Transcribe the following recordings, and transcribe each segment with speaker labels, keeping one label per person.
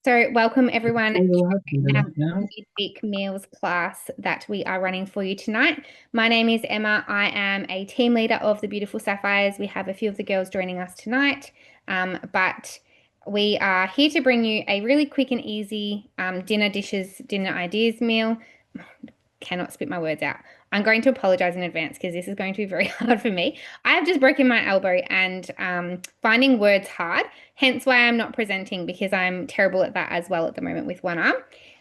Speaker 1: So, welcome everyone to our
Speaker 2: Now.
Speaker 1: midweek meals class that we are running for you tonight. My name is Emma. I am a team leader of the Beautiful Sapphires. We have a few of the girls joining us tonight, but we are here to bring you a really quick and easy dinner ideas meal. Cannot spit my words out. I'm going to apologize in advance because this is going to be very hard for me. I have just broken my elbow and finding words hard, hence why I'm not presenting because I'm terrible at that as well at the moment with one arm.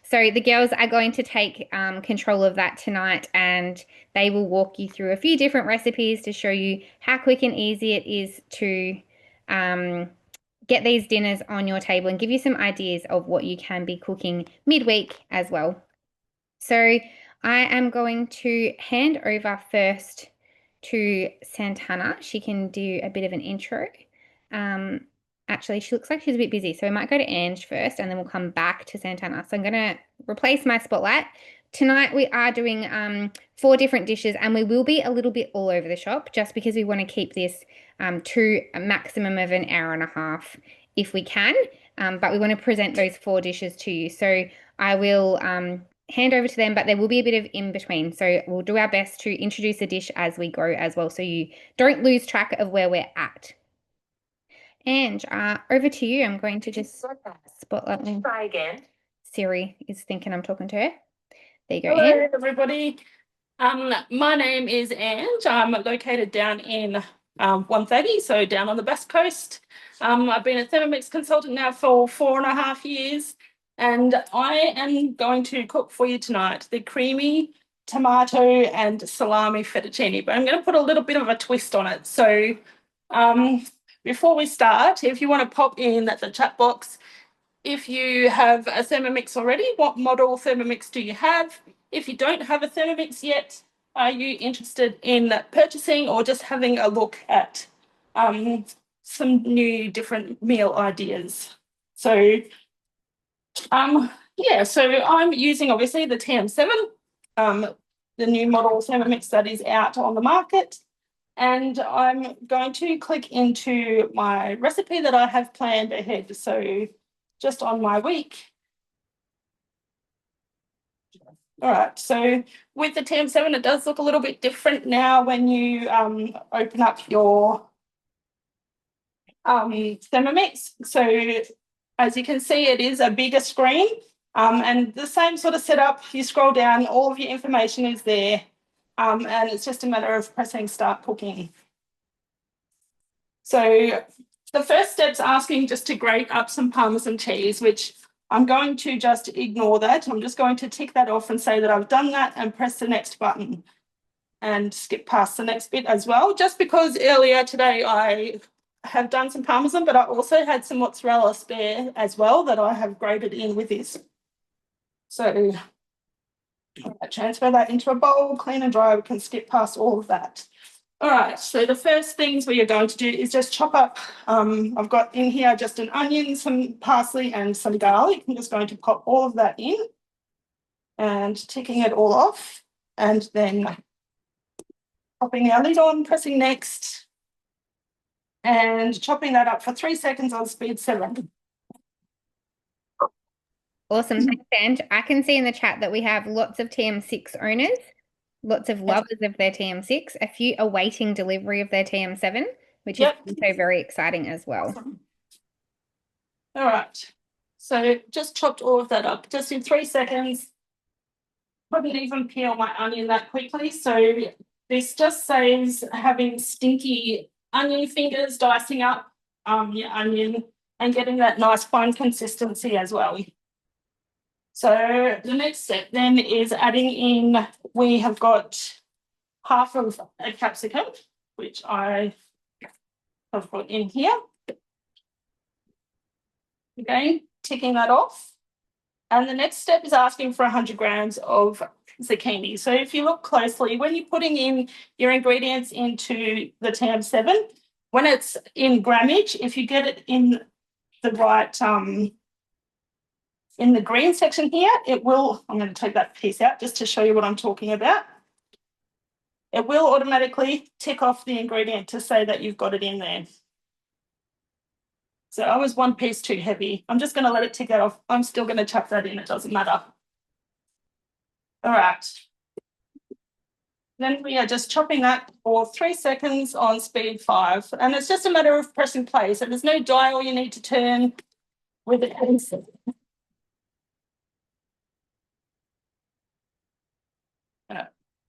Speaker 1: So the girls are going to take control of that tonight and they will walk you through a few different recipes to show you how quick and easy it is to um, get these dinners on your table and give you some ideas of what you can be cooking midweek as well. So I am going to hand over first to Santana. She can do a bit of an intro. Um, Actually, she looks like she's a bit busy, so we might go to Ange first and then we'll come back to Santana. So I'm going to replace my spotlight. Tonight we are doing four different dishes and we will be a little bit all over the shop just because we want to keep this to a maximum of an hour and a half if we can. But we want to present those four dishes to you. So I will hand over to them, but there will be a bit of in between. So we'll do our best to introduce the dish as we go as well, so you don't lose track of where we're at. And over to you. I'm going to just spotlight me.
Speaker 2: Try again.
Speaker 1: Siri is thinking I'm talking to her. There you go,
Speaker 2: Hello,
Speaker 1: Anne.
Speaker 2: everybody. My name is Ange. I'm located down in 130, so down on the West Coast. I've been a Thermomix consultant now for 4.5 years, and I am going to cook for you tonight the creamy tomato and salami fettuccine, but I'm going to put a little bit of a twist on it. So before we start, if you want to pop in at the chat box, if you have a Thermomix already, what model Thermomix do you have? If you don't have a Thermomix yet, are you interested in purchasing or just having a look at some new different meal ideas? So, yeah, so I'm using obviously the TM7, the new model Thermomix that is out on the market. And I'm going to click into my recipe that I have planned ahead. So just on my week. All right, so with the TM7, it does look a little bit different now when you open up your Thermomix. So as you can see, it is a bigger screen and the same sort of setup. You scroll down, all of your information is there, and it's just a matter of pressing start cooking. So the first step's asking just to grate up some Parmesan cheese, which I'm going to just ignore that. I'm just going to tick that off and say that I've done that and press the next button and skip past the next bit as well, just because earlier today I have done some Parmesan, but I also had some mozzarella spare as well that I have grated in with this. So I'll transfer that into a bowl, clean and dry. We can skip past all of that. All right, so the first things we are going to do is just chop up. I've got in here just an onion, some parsley and some garlic. I'm just going to pop all of that in and ticking it all off, and then popping our lid on, pressing next, and chopping that up for 3 seconds on speed 7.
Speaker 1: Awesome. Thanks, Ange. I can see in the chat that we have lots of TM6 owners, lots of lovers of their TM6, a few awaiting delivery of their TM7, which is also very exciting as well.
Speaker 2: Awesome. All right, so just chopped all of that up just in 3 seconds. Couldn't even peel my onion that quickly, so this just saves having stinky onion fingers dicing up your onion and getting that nice fine consistency as well. So the next step then is adding in, we have got half of a capsicum, which I have put in here. Again, ticking that off. And the next step is asking for 100 grams of zucchini. So if you look closely, when you're putting in your ingredients into the TM7, when it's in grammage, if you get it in the right, in the green section here, it will, I'm going to take that piece out just to show you what I'm talking about. It will automatically tick off the ingredient to say that you've got it in there. So I was one piece too heavy. I'm just going to let it tick that off. I'm still going to chuck that in. It doesn't matter. All right. Then we are just chopping that for 3 seconds on speed 5. And it's just a matter of pressing play. So there's no dial you need to turn with it.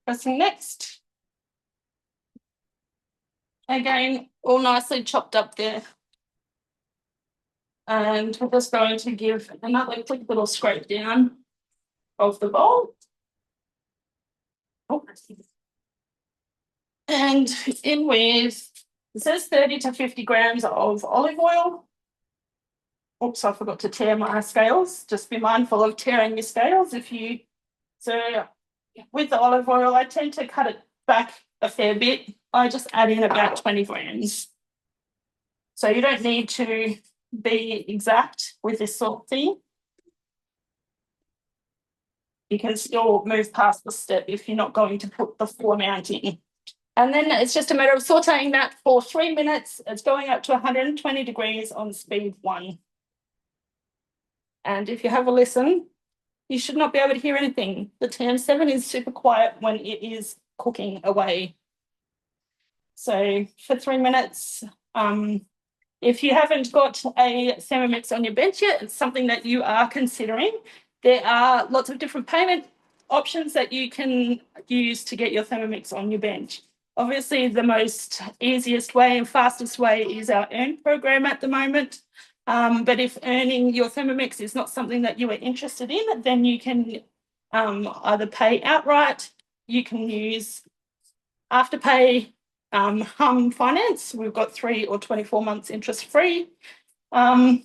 Speaker 2: Pressing next. Again, all nicely chopped up there. And we're just going to give another quick little scrape down of the bowl. Oh. And in with, it says 30 to 50 grams of olive oil. Oops, I forgot to tear my scales. Just be mindful of tearing your scales if you, so with the olive oil, I tend to cut it back a fair bit. I just add in about 20 grams. So you don't need to be exact with this sort of thing. You can still move past the step if you're not going to put the full amount in. And then it's just a matter of sauteing that for 3 minutes. It's going up to 120 degrees on speed 1. And if you have a listen, you should not be able to hear anything. The TM7 is super quiet when it is cooking away. So for 3 minutes, if you haven't got a Thermomix on your bench yet, it's something that you are considering. There are lots of different payment options that you can use to get your Thermomix on your bench. Obviously, the most easiest way and fastest way is our Earn program at the moment. But if earning your Thermomix is not something that you are interested in, then you can either pay outright, you can use Afterpay, Hum Finance. We've got 3 or 24 months interest free. And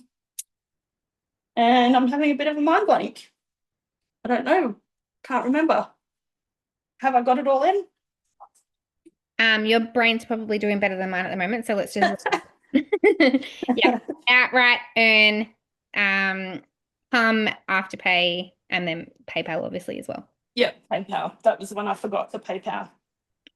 Speaker 2: I'm having a bit of a mind blank. I don't know. Can't remember. Have I got it all in?
Speaker 1: Your brain's probably doing better than mine at the moment, so let's just yeah, outright earn, Afterpay, and then PayPal obviously as well.
Speaker 2: Yep, PayPal. That was the one I forgot, the PayPal.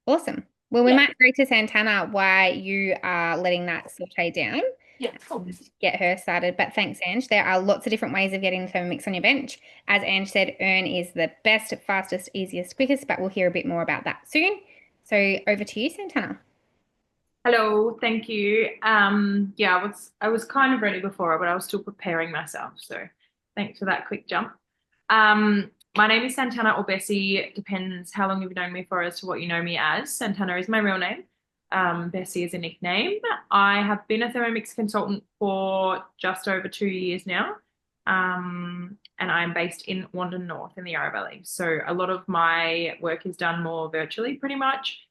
Speaker 1: Awesome. Well, we
Speaker 2: Yeah.
Speaker 1: might go to Santana while you are letting that saute down.
Speaker 2: Yeah, cool.
Speaker 1: Get her started. But thanks, Ange. There are lots of different ways of getting the Thermomix on your bench. As Ange said, Earn is the best, fastest, easiest, quickest, but we'll hear a bit more about that soon. So over to you, Santana.
Speaker 3: Hello, thank you. Yeah, I was kind of ready before, but I was still preparing myself. So thanks for that quick jump. My name is Santana or Bessie. Depends how long you've known me for as to what you know me as. Santana is my real name. Bessie is a nickname. I have been a Thermomix consultant for just over 2 years now. And I'm based in Wandon North in the Yarra Valley. So a lot of my work is done more virtually, pretty much.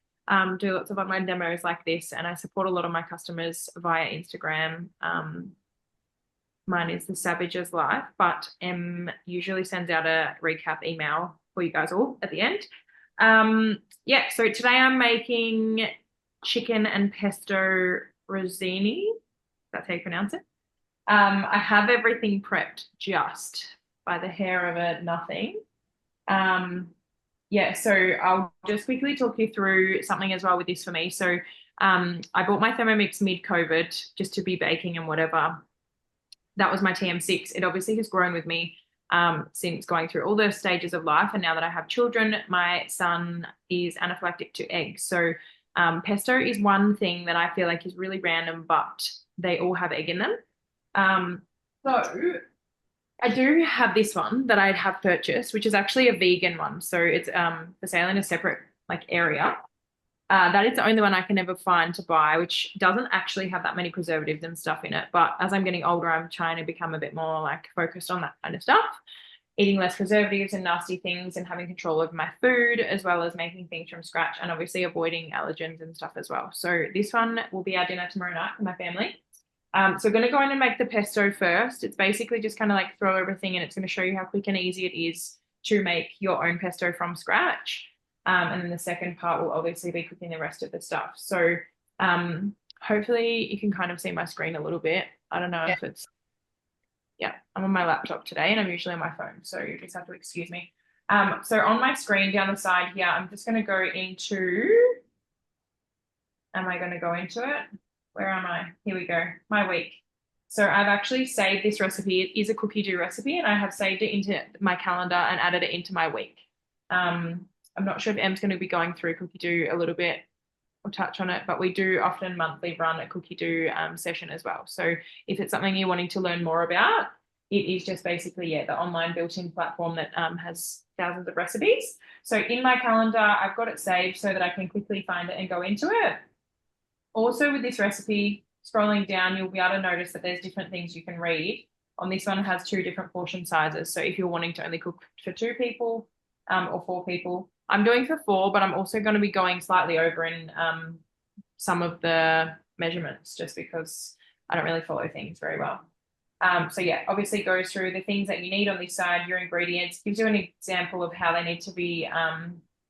Speaker 3: Do lots of online demos like this, and I support a lot of my customers via Instagram. Mine is The Savage's Life, but M usually sends out a recap email for you guys all at the end. Yeah, so today I'm making chicken and pesto rosini. That's how you pronounce it. I have everything prepped just by the hair of a nothing. Yeah, so I'll just quickly talk you through something as well with this for me. So I bought my Thermomix mid-COVID just to be baking and whatever. That was my TM6. It obviously has grown with me since going through all those stages of life. And now that I have children, my son is anaphylactic to eggs. So pesto is one thing that I feel like is really random, but they all have egg in them. So I do have this one that I have purchased, which is actually a vegan one. So it's for sale in a separate like area. That is the only one I can ever find to buy, which doesn't actually have that many preservatives and stuff in it. But as I'm getting older, I'm trying to become a bit more like focused on that kind of stuff, eating less preservatives and nasty things and having control over my food, as well as making things from scratch and obviously avoiding allergens and stuff as well. So this one will be our dinner tomorrow night for my family. So we're going to go in and make the pesto first. It's basically just kind of like throw everything in. It's going to show you how quick and easy it is to make your own pesto from scratch. And then the second part will obviously be cooking the rest of the stuff. So hopefully you can kind of see my screen a little bit. I don't know if it's, yeah, I'm on my laptop today and I'm usually on my phone. So you just have to excuse me. So on my screen down the side here, I'm just going to go into, am I going to go into it? Where am I? Here we go. My week. So I've actually saved this recipe. It is a cookie dough recipe, and I have saved it into my calendar and added it into my week. I'm not sure if Em's going to be going through cookie dough a little bit or touch on it, but we do often monthly run a cookie dough session as well. So if it's something you're wanting to learn more about, it is just basically, yeah, the online built-in platform that has thousands of recipes. So in my calendar, I've got it saved so that I can quickly find it and go into it. Also with this recipe, scrolling down, you'll be able to notice that there's different things you can read. On this one, it has 2 different portion sizes. So if you're wanting to only cook for 2 people or 4 people, I'm doing for 4, but I'm also going to be going slightly over in some of the measurements just because I don't really follow things very well. So yeah, obviously goes through the things that you need on this side, your ingredients, gives you an example of how they need to be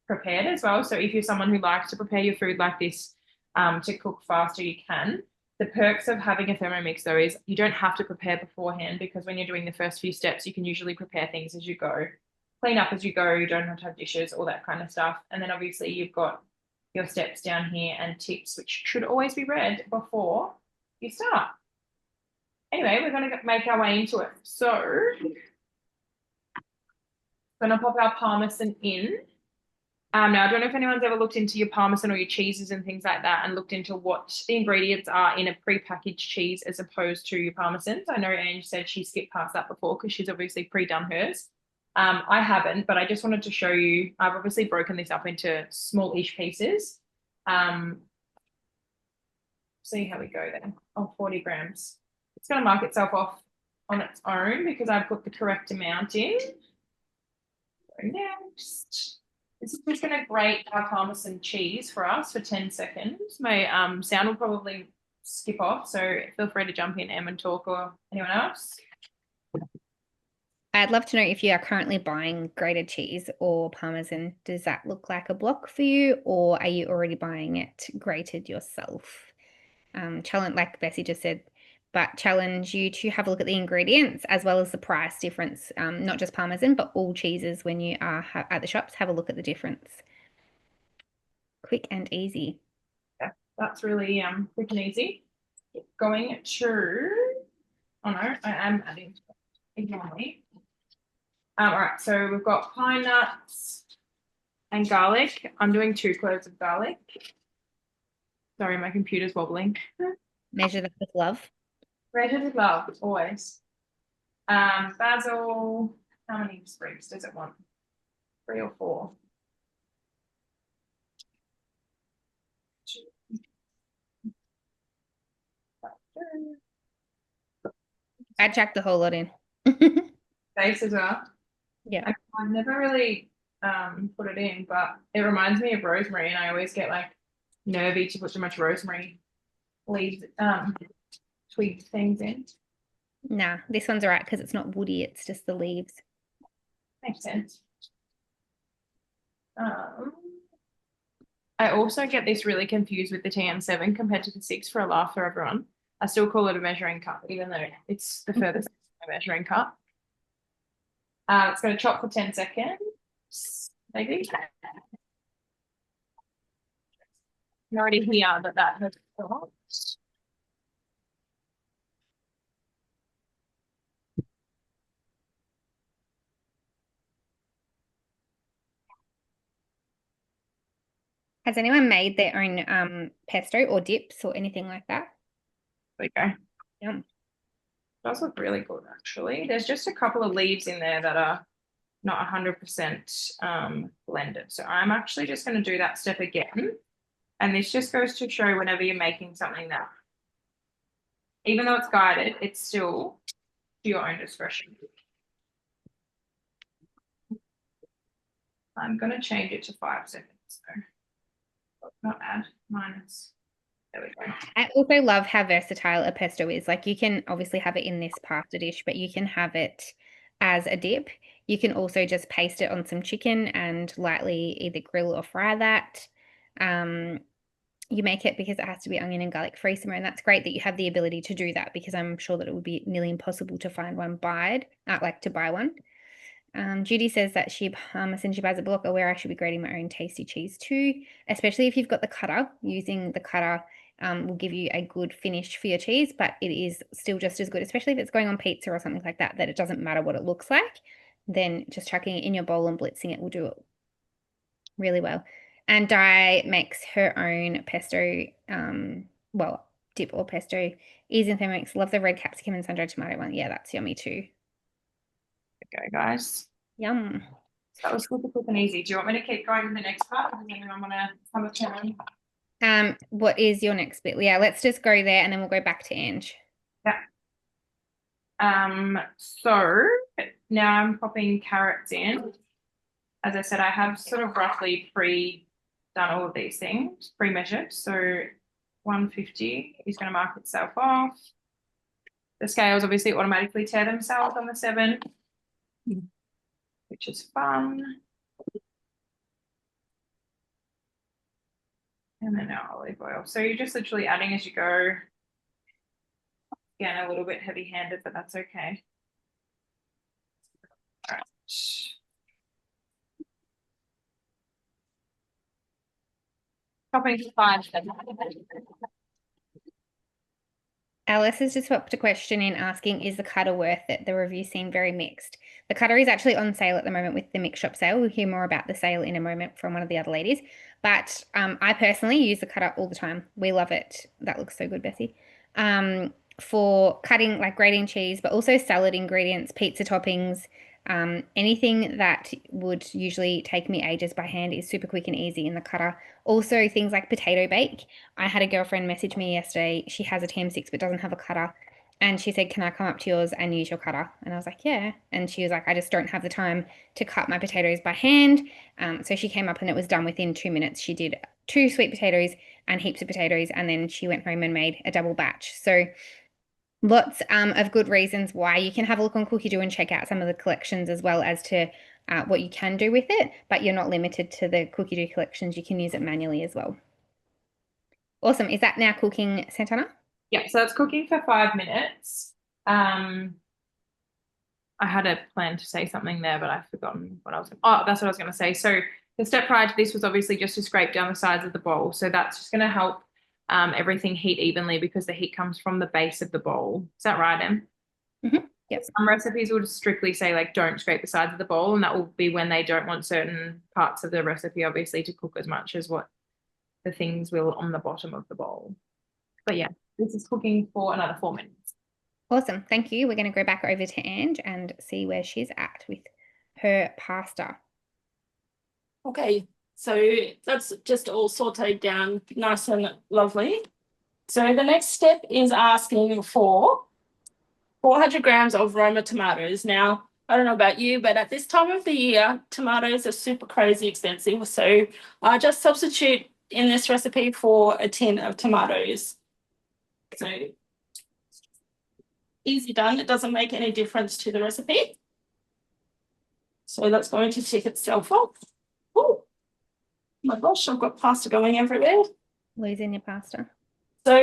Speaker 3: prepared as well. So if you're someone who likes to prepare your food like this to cook faster, you can. The perks of having a Thermomix though is you don't have to prepare beforehand, because when you're doing the first few steps, you can usually prepare things as you go, clean up as you go, you don't have to have dishes, all that kind of stuff. And then obviously you've got your steps down here and tips, which should always be read before you start. Anyway, we're going to make our way into it. So, going to pop our parmesan in. Now, I don't know if anyone's ever looked into your parmesan or your cheeses and things like that and looked into what the ingredients are in a pre-packaged cheese as opposed to your parmesans. I know Ange said she skipped past that before because she's obviously pre-done hers. I haven't, but I just wanted to show you. I've obviously broken this up into small-ish pieces. See how we go then. Oh, 40 grams. It's going to mark itself off on its own because I've put the correct amount in. So next, this is just going to grate our parmesan cheese for us for 10 seconds. My sound will probably skip off, so feel free to jump in, Em, and talk, or anyone else.
Speaker 1: I'd love to know if you are currently buying grated cheese or Parmesan. Does that look like a block for you, or are you already buying it grated yourself? Challenge, like Bessie just said, but challenge you to have a look at the ingredients as well as the price difference. Not just Parmesan, but all cheeses when you are at the shops, have a look at the difference. Quick and easy.
Speaker 3: Yeah, that's really quick and easy. Going to, oh no, I am adding, ignore me. All right, so we've got pine nuts and garlic. I'm doing 2 cloves of garlic. Sorry, my computer's wobbling.
Speaker 1: Measure that with love.
Speaker 3: Measure with love, always. Basil, how many sprigs does it want? 3 or 4?
Speaker 1: I'd chuck the whole lot in.
Speaker 3: Base as well.
Speaker 1: Yeah.
Speaker 3: I've never really put it in, but it reminds me of rosemary, and I always get like nervy to put too much rosemary leaves, twig things in.
Speaker 1: Nah, this one's all right because it's not woody, it's just the leaves.
Speaker 3: Makes sense. I also get this really confused with the TM7 compared to the 6 for a laugh for everyone. I still call it a measuring cup, even though it's the furthest measuring cup. It's going to chop for 10 seconds, maybe. You can already hear that has chopped.
Speaker 1: Has anyone made their own pesto or dips or anything like that?
Speaker 3: There we go.
Speaker 1: Yum.
Speaker 3: Does look really good, actually. There's just a couple of leaves in there that are not 100% blended. So I'm actually just going to do that step again. And this just goes to show whenever you're making something that, even though it's guided, it's still to your own discretion. I'm going to change it to 5 seconds. So not add, minus. There we go.
Speaker 1: I also love how versatile a pesto is. Like you can obviously have it in this pasta dish, but you can have it as a dip. You can also just paste it on some chicken and lightly either grill or fry that. You make it because it has to be onion and garlic free somewhere, and that's great that you have the ability to do that because I'm sure that it would be nearly impossible to find one to buy one. Judy says that she buys a block aware I should be grating my own tasty cheese too, especially if you've got the cutter. Using the cutter will give you a good finish for your cheese, but it is still just as good, especially if it's going on pizza or something like that, that it doesn't matter what it looks like. Then just chucking it in your bowl and blitzing it will do it really well. And Di makes her own pesto, well, dip or pesto is in Thermomix. Love the red capsicum and sun-dried tomato one. Yeah, that's yummy too.
Speaker 3: Okay, guys.
Speaker 1: Yum.
Speaker 3: So that was super quick and easy. Do you want me to keep going with the next part? Or does anyone want to have a turn?
Speaker 1: What is your next bit? Yeah, let's just go there and then we'll go back to Ange.
Speaker 3: Yeah. So now I'm popping carrots in. As I said, I have sort of roughly pre-done all of these things, pre-measured. So 150 is going to mark itself off. The scales obviously automatically tear themselves on the 7, which is fun. And then our olive oil. So you're just literally adding as you go. Again, a little bit heavy-handed, but that's okay. All right. Chopping to 5.
Speaker 1: Alice has just popped a question in asking, is the cutter worth it? The reviews seem very mixed. The cutter is actually on sale at the moment with the mix shop sale. We'll hear more about the sale in a moment from one of the other ladies. But I personally use the cutter all the time. We love it. That looks so good, Bessie. For cutting, like grating cheese, but also salad ingredients, pizza toppings, anything that would usually take me ages by hand is super quick and easy in the cutter. Also, things like potato bake. I had a girlfriend message me yesterday. She has a TM6 but doesn't have a cutter. And she said, can I come up to yours and use your cutter? And I was like, yeah. And she was like, I just don't have the time to cut my potatoes by hand. So she came up and it was done within 2 minutes. She did 2 sweet potatoes and heaps of potatoes. And then she went home and made a double batch. So lots of good reasons why you can have a look on Cookie Do and check out some of the collections as well as to what you can do with it, but you're not limited to the Cookie Do collections. You can use it manually as well. Awesome. Is that now cooking, Santana?
Speaker 3: Yeah, so it's cooking for 5 minutes. I had a plan to say something there, but I've forgotten what I was. Oh, that's what I was going to say. So the step prior to this was obviously just to scrape down the sides of the bowl. So that's just going to help everything heat evenly because the heat comes from the base of the bowl. Is that right, Em?
Speaker 1: Mm-hmm. Yep.
Speaker 3: Some recipes will just strictly say like don't scrape the sides of the bowl, and that will be when they don't want certain parts of the recipe obviously to cook as much as what the things will on the bottom of the bowl. But yeah, this is cooking for another 4 minutes.
Speaker 1: Awesome. Thank you. We're going to go back over to Ange and see where she's at with her pasta.
Speaker 2: Okay, so that's just all sauteed down nice and lovely. So the next step is asking for 400 grams of Roma tomatoes. Now, I don't know about you, but at this time of the year, tomatoes are super crazy expensive. So I just substitute in this recipe for a tin of tomatoes. So easy done. It doesn't make any difference to the recipe. So that's going to tick itself off. Oh my gosh, I've got pasta going everywhere.
Speaker 1: Losing your pasta.
Speaker 2: So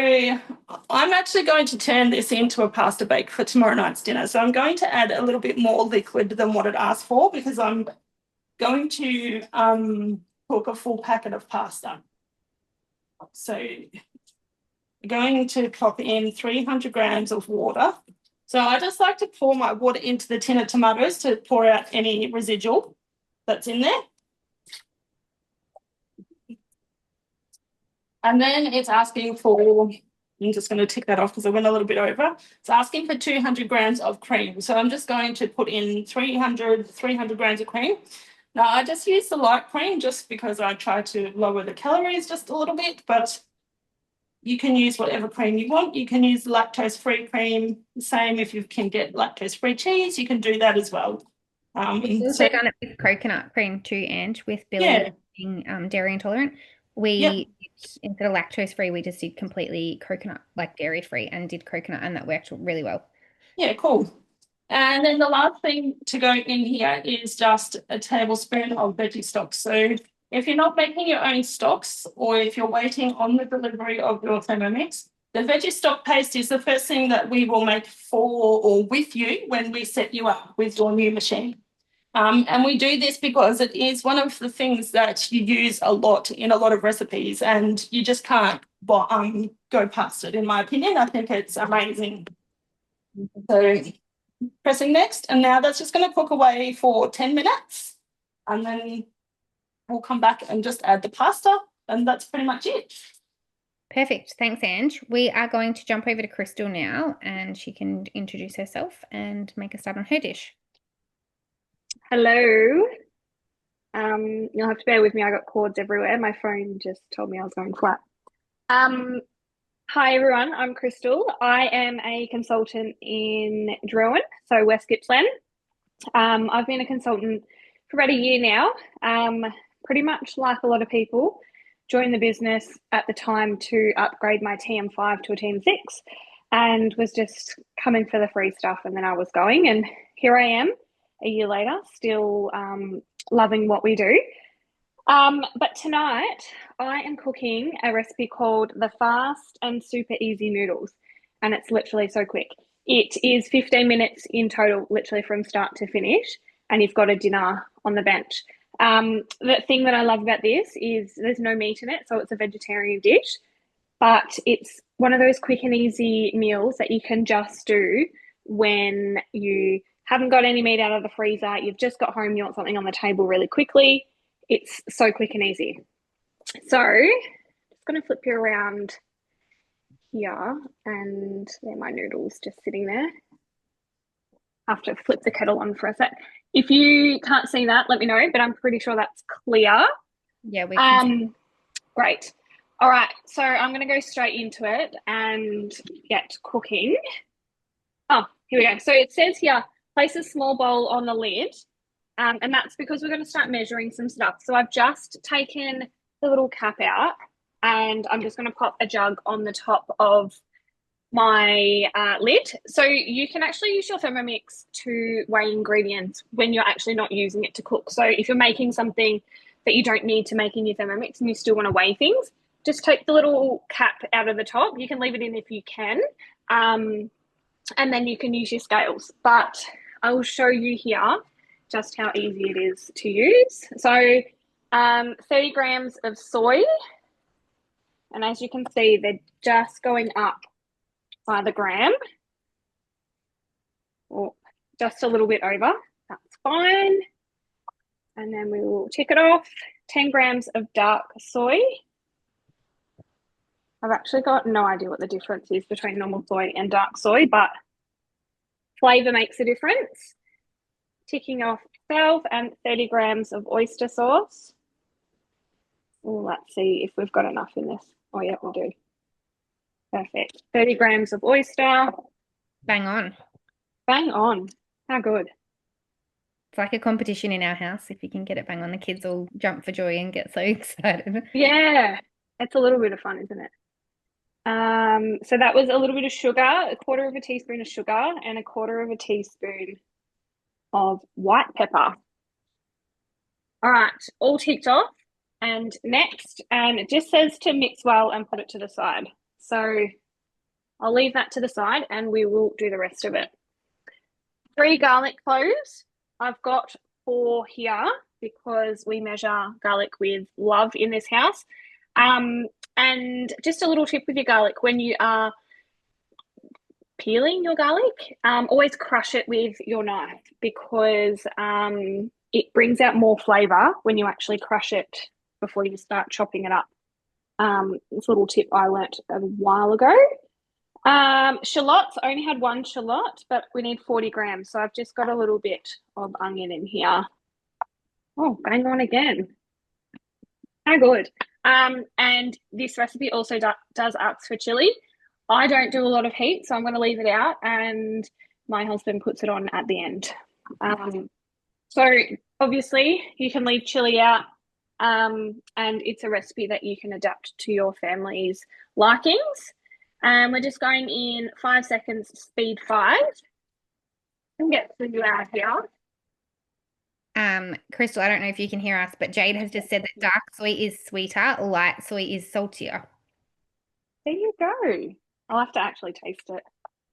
Speaker 2: I'm actually going to turn this into a pasta bake for tomorrow night's dinner. So I'm going to add a little bit more liquid than what it asked for because I'm going to cook a full packet of pasta. So I'm going to pop in 300 grams of water. So I just like to pour my water into the tin of tomatoes to pour out any residual that's in there. And then it's asking for, I'm just going to tick that off because I went a little bit over. It's asking for 200 grams of cream. So I'm just going to put in 300 grams of cream. Now I just use the light cream just because I try to lower the calories just a little bit, but you can use whatever cream you want. You can use lactose-free cream. The same if you can get lactose-free cheese, you can do that as well.
Speaker 1: We've also done it with coconut cream too, Ange, with Billy being dairy intolerant. We instead of lactose free, we just did completely coconut, like dairy free, and did coconut, and that worked really well.
Speaker 2: Yeah, cool. And then the last thing to go in here is just a tablespoon of veggie stock. So if you're not making your own stocks or if you're waiting on the delivery of your Thermomix, the veggie stock paste is the first thing that we will make for or with you when we set you up with your new machine. And we do this because it is one of the things that you use a lot in a lot of recipes and you just can't go past it, in my opinion. I think it's amazing. So pressing next, and now that's just going to cook away for 10 minutes, and then we'll come back and just add the pasta, and that's pretty much it.
Speaker 1: Perfect. Thanks, Ange. We are going to jump over to Crystal now, and she can introduce herself and make a start on her dish.
Speaker 4: Hello. You'll have to bear with me. I got cords everywhere. My phone just told me I was going flat. Hi everyone, I'm Crystal. I am a consultant in Drouin, so West Gippsland. I've been a consultant for about a year now. Pretty much like a lot of people, joined the business at the time to upgrade my TM5 to a TM6 and was just coming for the free stuff, and then I was going, and here I am a year later, still loving what we do. But tonight I am cooking a recipe called the Fast and Super Easy Noodles, and it's literally so quick. It is 15 minutes in total, literally from start to finish, and you've got a dinner on the bench. The thing that I love about this is there's no meat in it, so it's a vegetarian dish, but it's one of those quick and easy meals that you can just do when you haven't got any meat out of the freezer, you've just got home, you want something on the table really quickly. It's so quick and easy. So just going to flip you around here, and there are my noodles just sitting there. I have to flip the kettle on for a sec. If you can't see that, let me know, but I'm pretty sure that's clear.
Speaker 1: Yeah, we can.
Speaker 4: Great. All right, so I'm going to go straight into it and get cooking. Oh, here we go. So it says here, place a small bowl on the lid. And that's because we're going to start measuring some stuff. So I've just taken the little cap out, and I'm just going to pop a jug on the top of my lid. So you can actually use your Thermomix to weigh ingredients when you're actually not using it to cook. So if you're making something that you don't need to make in your Thermomix and you still want to weigh things, just take the little cap out of the top. You can leave it in if you can, and then you can use your scales. But I will show you here just how easy it is to use. So 30 grams of soy, and as you can see, they're just going up by the gram, or just a little bit over. That's fine. And then we will tick it off. 10 grams of dark soy. I've actually got no idea what the difference is between normal soy and dark soy, but flavor makes a difference. Ticking off 12 and 30 grams of oyster sauce. Let's see if we've got enough in this. Oh, yeah, we do. Perfect. 30 grams of oyster.
Speaker 1: Bang on.
Speaker 4: Bang on. How good.
Speaker 1: It's like a competition in our house. If you can get it bang on, the kids all jump for joy and get so excited.
Speaker 4: Yeah, it's a little bit of fun, isn't it? So that was a little bit of sugar, a quarter of a teaspoon of sugar, and a quarter of a teaspoon of white pepper. All right, all ticked off. And next, and it just says to mix well and put it to the side. So I'll leave that to the side and we will do the rest of it. 3 garlic cloves. I've got 4 here because we measure garlic with love in this house. And just a little tip with your garlic, when you are peeling your garlic, always crush it with your knife, because it brings out more flavor when you actually crush it before you start chopping it up. This little tip I learnt a while ago. Shallots, I only had 1 shallot, but we need 40 grams. So I've just got a little bit of onion in here. Oh, bang on again. How good. And this recipe also does ask for chili. I don't do a lot of heat, so I'm going to leave it out, and my husband puts it on at the end. So obviously you can leave chili out, and it's a recipe that you can adapt to your family's likings. And we're just going in 5 seconds, speed 5. And get you out here.
Speaker 1: Crystal, I don't know if you can hear us, but Jade has just said that dark soy is sweeter, light soy is saltier.
Speaker 4: There you go. I'll have to actually taste it.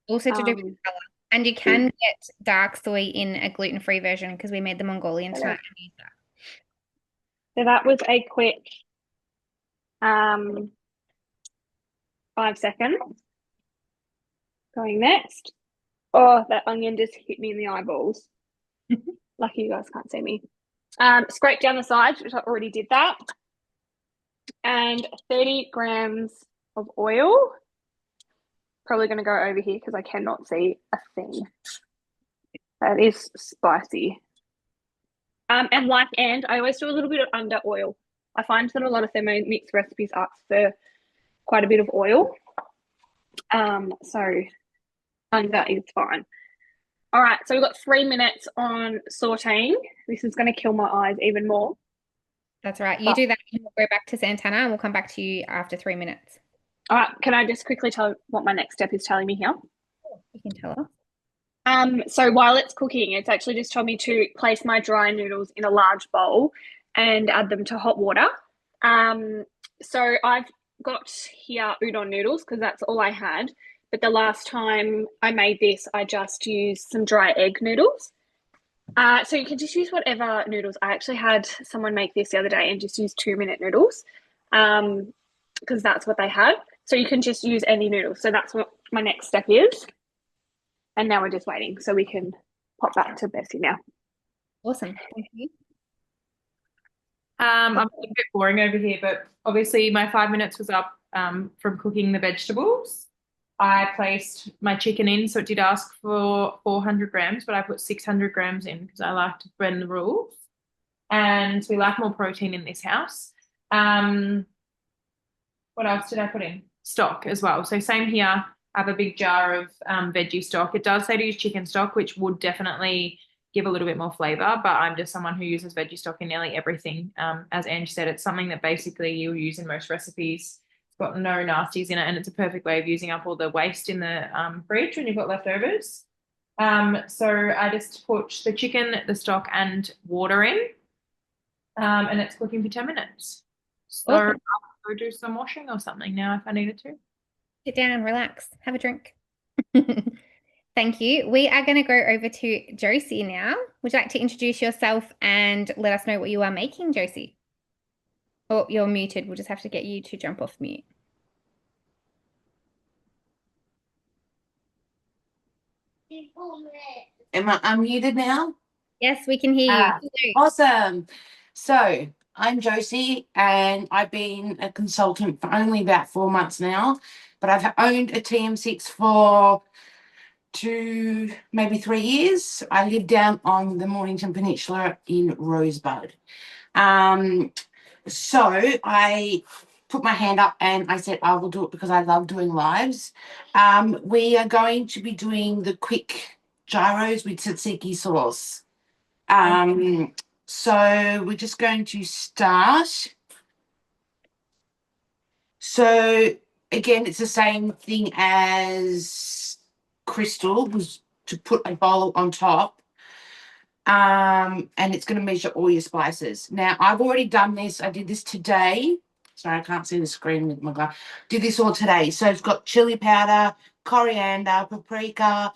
Speaker 1: Also to do with color. And you can get dark soy in a gluten-free version, because we made the Mongolian tonight and used that.
Speaker 4: So that was a quick 5 seconds. Going next. Oh, that onion just hit me in the eyeballs. Lucky you guys can't see me. Scrape down the sides, which I already did that. And 30 grams of oil. Probably going to go over here because I cannot see a thing. That is spicy. And like and I always do a little bit of under oil. I find that a lot of Thermomix recipes ask for quite a bit of oil. So under is fine. All right, so we've got 3 minutes on sauteing. This is going to kill my eyes even more.
Speaker 1: That's right. You do that and we'll go back to Santana and we'll come back to you after 3 minutes.
Speaker 4: All right, can I just quickly tell what my next step is telling me here?
Speaker 1: You can tell us.
Speaker 4: So while it's cooking, it's actually just told me to place my dry noodles in a large bowl and add them to hot water. So I've got here udon noodles because that's all I had. But the last time I made this, I just used some dry egg noodles. So you can just use whatever noodles. I actually had someone make this the other day and just use 2-minute noodles because that's what they had. So you can just use any noodles. So that's what my next step is. And now we're just waiting, so we can pop back to Bessie now.
Speaker 1: Awesome. Thank you.
Speaker 3: I'm a bit boring over here, but obviously my 5 minutes was up from cooking the vegetables. I placed my chicken in, so it did ask for 400 grams, but I put 600 grams in because I like to bend the rules. And we like more protein in this house. What else did I put in? Stock as well. So same here. I have a big jar of veggie stock. It does say to use chicken stock, which would definitely give a little bit more flavor, but I'm just someone who uses veggie stock in nearly everything. As Ange said, it's something that basically you'll use in most recipes. It's got no nasties in it, and it's a perfect way of using up all the waste in the fridge when you've got leftovers. So I just put the chicken, the stock, and water in, and it's cooking for 10 minutes. So
Speaker 1: Awesome.
Speaker 3: I'll go do some washing or something now if I needed to.
Speaker 1: Sit down, relax, have a drink. Thank you. We are going to go over to Josie now. Would you like to introduce yourself and let us know what you are making, Josie? Oh, you're muted. We'll just have to get you to jump off mute.
Speaker 5: Am I unmuted now?
Speaker 1: Yes, we can hear you.
Speaker 5: Awesome. So I'm Josie and I've been a consultant for only about 4 months now, but I've owned a TM6 for 2, maybe 3 years. I live down on the Mornington Peninsula in Rosebud. So I put my hand up and I said I will do it because I love doing lives. We are going to be doing the quick gyros with tzatziki sauce. So we're just going to start. So again, it's the same thing as Crystal, was to put a bowl on top. And it's going to measure all your spices. Now, I've already done this. I did this today. Sorry, I can't see the screen with my glass. Did this all today. So it's got chili powder, coriander, paprika,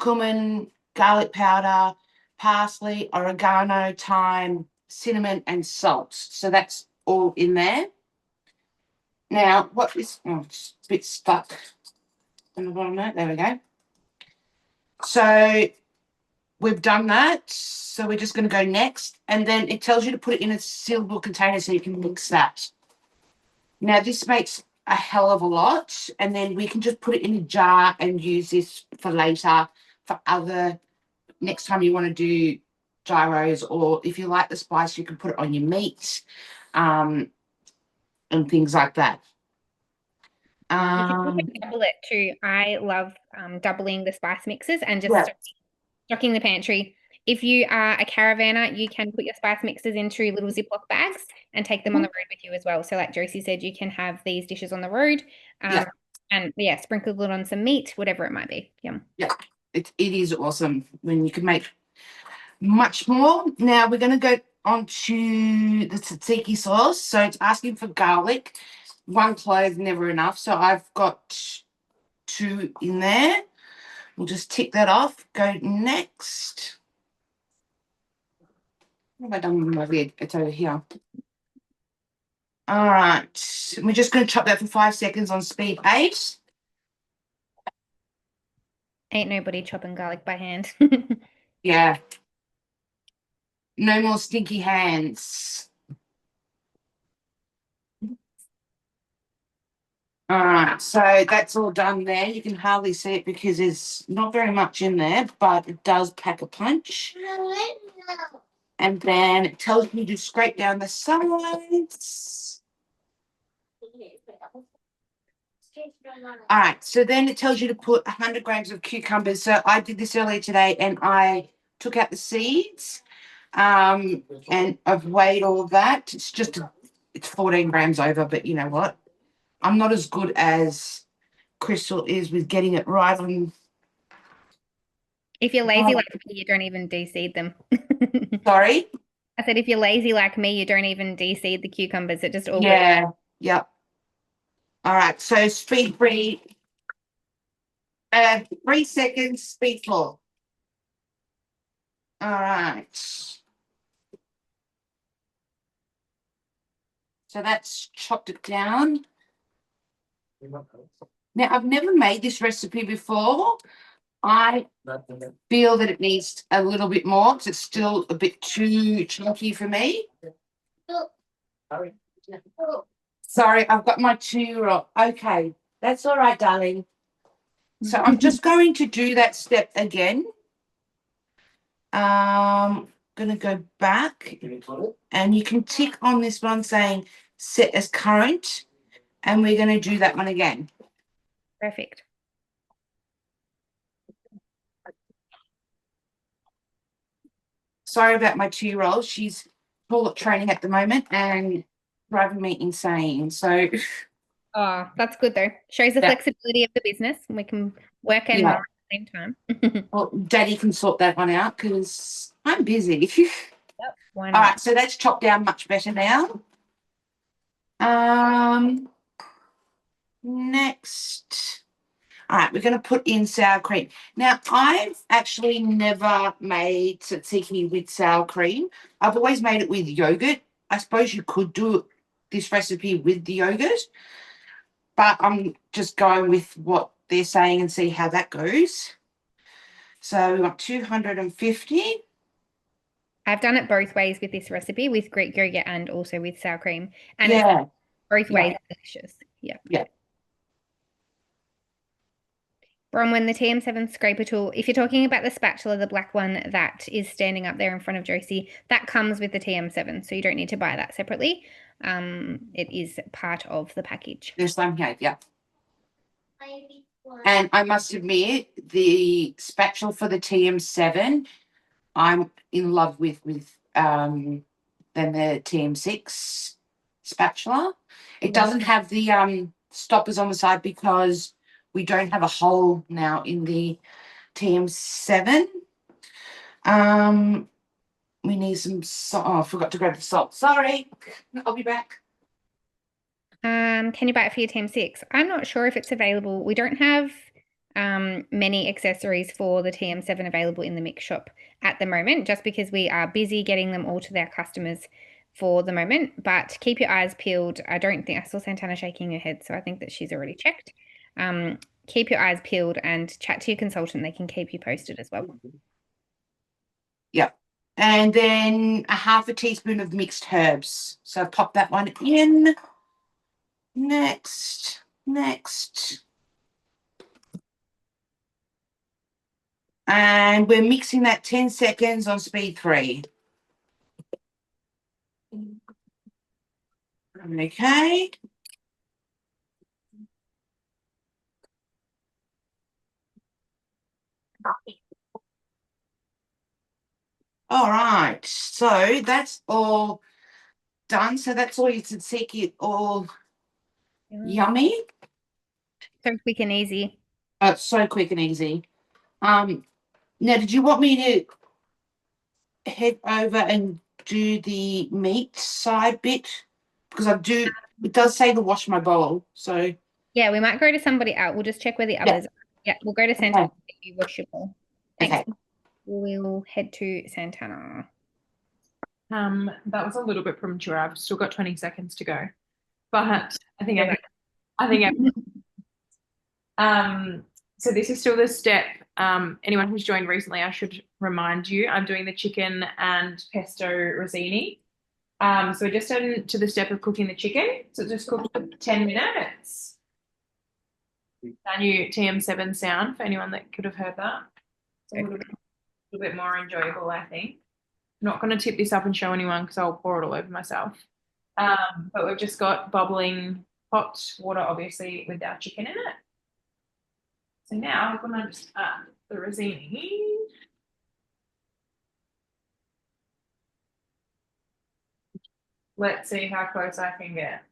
Speaker 5: cumin, garlic powder, parsley, oregano, thyme, cinnamon, and salt. So that's all in there. Now, what is, oh, it's a bit stuck on the bottom there. There we go. So we've done that. So we're just going to go next. And then it tells you to put it in a sealable container so you can mix that. Now, this makes a hell of a lot. And then we can just put it in a jar and use this for later, for other, next time you want to do gyros, or if you like the spice, you can put it on your meat and things like that.
Speaker 1: You can also double it too. I love doubling the spice mixes and just stocking the pantry. If you are a caravaner, you can put your spice mixes into little Ziploc bags and take them on the road with you as well. So like Josie said, you can have these dishes on the road and sprinkle it on some meat, whatever it might be. Yum.
Speaker 5: Yeah, it is awesome when you can make much more. Now we're going to go on to the tzatziki sauce. So it's asking for garlic. 1 clove, never enough. So I've got 2 in there. We'll just tick that off. Go next. What have I done with my lid? It's over here. All right. We're just going to chop that for 5 seconds on speed 8.
Speaker 1: Ain't nobody chopping garlic by hand.
Speaker 5: Yeah. No more stinky hands. All right, so that's all done there. You can hardly see it because there's not very much in there, but it does pack a punch. And then it tells you to scrape down the sides. All right, so then it tells you to put 100 grams of cucumbers. So I did this earlier today and I took out the seeds and I've weighed all of that. It's 14 grams over, but you know what? I'm not as good as Crystal is with getting it right on.
Speaker 1: If you're lazy like me, you don't even de-seed them.
Speaker 5: Sorry?
Speaker 1: I said if you're lazy like me, you don't even de-seed the cucumbers. It just all goes.
Speaker 5: Yeah, yep. All right, so speed 3, 3 seconds, speed 4. All right. So that's chopped it down. Now, I've never made this recipe before. I feel that it needs a little bit more because it's still a bit too chunky for me. Sorry, I've got my 2-year-old. Okay, that's all right, darling. So I'm just going to do that step again. Going to go back and you can tick on this one saying set as current and we're going to do that one again.
Speaker 1: Perfect.
Speaker 5: Sorry about my 2-year-old. She's toilet training at the moment and driving me insane. So
Speaker 1: Oh, that's good though. Shows the flexibility of the business and we can work and run at the same time.
Speaker 5: well, Daddy can sort that one out because I'm busy.
Speaker 1: Yep, why
Speaker 5: All
Speaker 1: not?
Speaker 5: right, so that's chopped down much better now. Next. All right, we're going to put in sour cream. Now, I've actually never made tzatziki with sour cream. I've always made it with yogurt. I suppose you could do this recipe with the yogurt, but I'm just going with what they're saying and see how that goes. So we want 250.
Speaker 1: I've done it both ways with this recipe, with Greek yogurt and also with sour cream. And
Speaker 5: Yeah.
Speaker 1: it's both ways delicious. Yeah.
Speaker 5: Yeah.
Speaker 1: Bronwyn, the TM7 scraper tool, if you're talking about the spatula, the black one that is standing up there in front of Josie, that comes with the TM7, so you don't need to buy that separately. It is part of the package.
Speaker 5: There's one here, yeah. And I must admit, the spatula for the TM7, I'm in love with than the TM6 spatula. It doesn't have the stoppers on the side because we don't have a hole now in the TM7. We need some salt. Oh, I forgot to grab the salt. Sorry, I'll be back.
Speaker 1: Can you buy it for your TM6? I'm not sure if it's available. We don't have many accessories for the TM7 available in the mix shop at the moment, just because we are busy getting them all to their customers for the moment. But keep your eyes peeled. I don't think I saw Santana shaking her head, so I think that she's already checked. Keep your eyes peeled and chat to your consultant. They can keep you posted as well.
Speaker 5: Yep. And then a half a teaspoon of mixed herbs. So pop that one in. Next. And we're mixing that 10 seconds on speed 3. Okay. All right. So that's all done. So that's all you tzatziki, all yummy.
Speaker 1: So quick and easy.
Speaker 5: It's so quick and easy. Now, did you want me to head over and do the meat side bit? Because it does say to wash my bowl. So
Speaker 1: yeah, we might go to somebody else. We'll just check where the others are. Yeah, we'll go to Santana. You wash your bowl. Thanks.
Speaker 5: Okay.
Speaker 1: We'll head to Santana.
Speaker 3: That was a little bit premature. I've still got 20 seconds to go. but I think I think so this is still the step. Anyone who's joined recently, I should remind you, I'm doing the chicken and pesto rosini. So we're just into the step of cooking the chicken. So just cook for 10 minutes. Our new TM7 sound for anyone that could have heard that. It's a little bit more enjoyable, I think. I'm not going to tip this up and show anyone because I'll pour it all over myself. But we've just got bubbling hot water, obviously, with our chicken in it. So now I'm going to just add the rosini. Let's see how close I can get.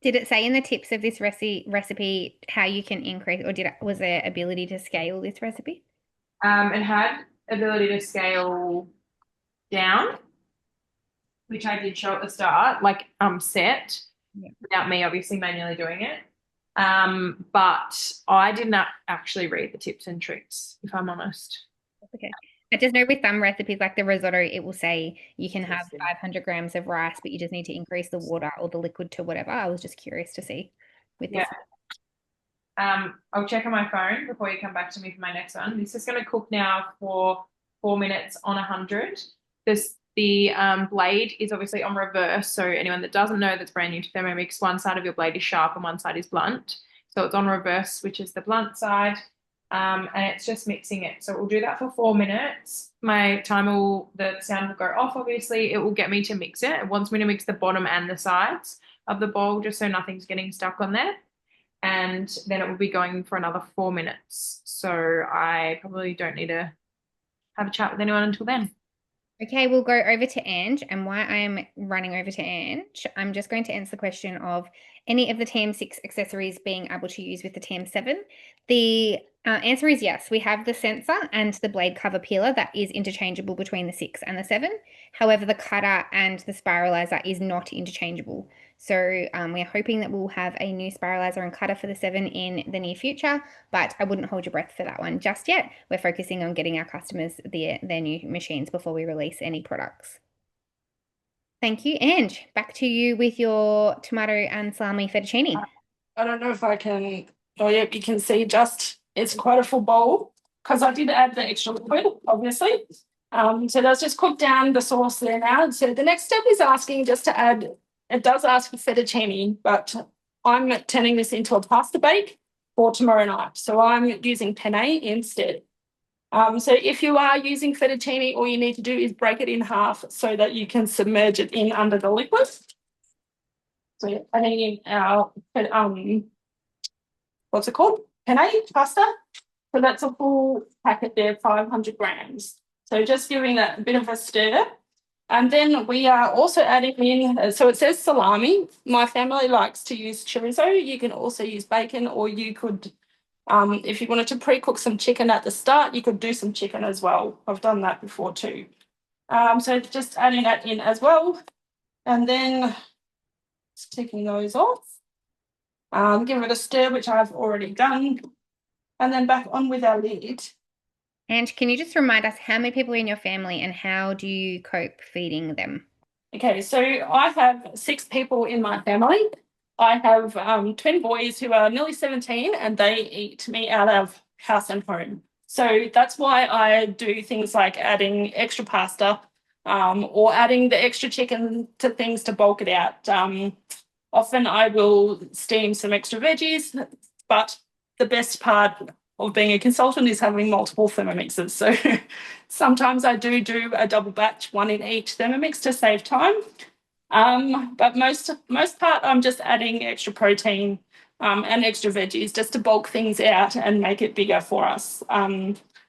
Speaker 1: Did it say in the tips of this recipe how you can increase, or was there ability to scale this recipe?
Speaker 3: It had ability to scale down, which I did show at the start, like set, without me obviously manually doing it. But I did not actually read the tips and tricks, if I'm honest.
Speaker 1: Okay. I just know with some recipes like the risotto, it will say you can have 500 grams of rice, but you just need to increase the water or the liquid to whatever. I was just curious to see with this.
Speaker 3: I'll check on my phone before you come back to me for my next one. This is going to cook now for 4 minutes on 100. The blade is obviously on reverse. So anyone that doesn't know that's brand new to Thermomix, one side of your blade is sharp and one side is blunt. So it's on reverse, which is the blunt side. And it's just mixing it. So we'll do that for 4 minutes. The sound will go off, obviously. It will get me to mix it. It wants me to mix the bottom and the sides of the bowl just so nothing's getting stuck on there. And then it will be going for another 4 minutes. So I probably don't need to have a chat with anyone until then.
Speaker 1: Okay, we'll go over to Ange, and while I'm running over to Ange, I'm just going to answer the question of any of the TM6 accessories being able to use with the TM7. The answer is yes. We have the sensor and the blade cover peeler that is interchangeable between the 6 and the 7. However, the cutter and the spiralizer is not interchangeable. So we're hoping that we'll have a new spiralizer and cutter for the 7 in the near future, but I wouldn't hold your breath for that one just yet. We're focusing on getting our customers their new machines before we release any products. Thank you. Ange, back to you with your tomato and salami fettuccine.
Speaker 2: I don't know if I can, oh yeah, you can see it's quite a full bowl because I did add the extra liquid, obviously. So that's just cooked down the sauce there now. So the next step is asking just to add, it does ask for fettuccine, but I'm turning this into a pasta bake for tomorrow night. So I'm using penne instead. So if you are using fettuccine, all you need to do is break it in half so that you can submerge it in under the liquid. So adding in our, what's it called? Penne pasta. So that's a full packet there, 500 grams. So just giving that a bit of a stir. And then we are also adding in, so it says salami. My family likes to use chorizo. You can also use bacon, or you could, if you wanted to pre-cook some chicken at the start, you could do some chicken as well. I've done that before too. So just adding that in as well. And then just taking those off. Give it a stir, which I've already done. And then back on with our lid.
Speaker 1: And can you just remind us how many people are in your family and how do you cope feeding them?
Speaker 2: Okay, so I have 6 people in my family. I have twin boys who are nearly 17 and they eat me out of house and home. So that's why I do things like adding extra pasta or adding the extra chicken to things to bulk it out. Often I will steam some extra veggies, but the best part of being a consultant is having multiple Thermomixes. So sometimes I do a double batch, one in each Thermomix to save time. But most part I'm just adding extra protein and extra veggies just to bulk things out and make it bigger for us,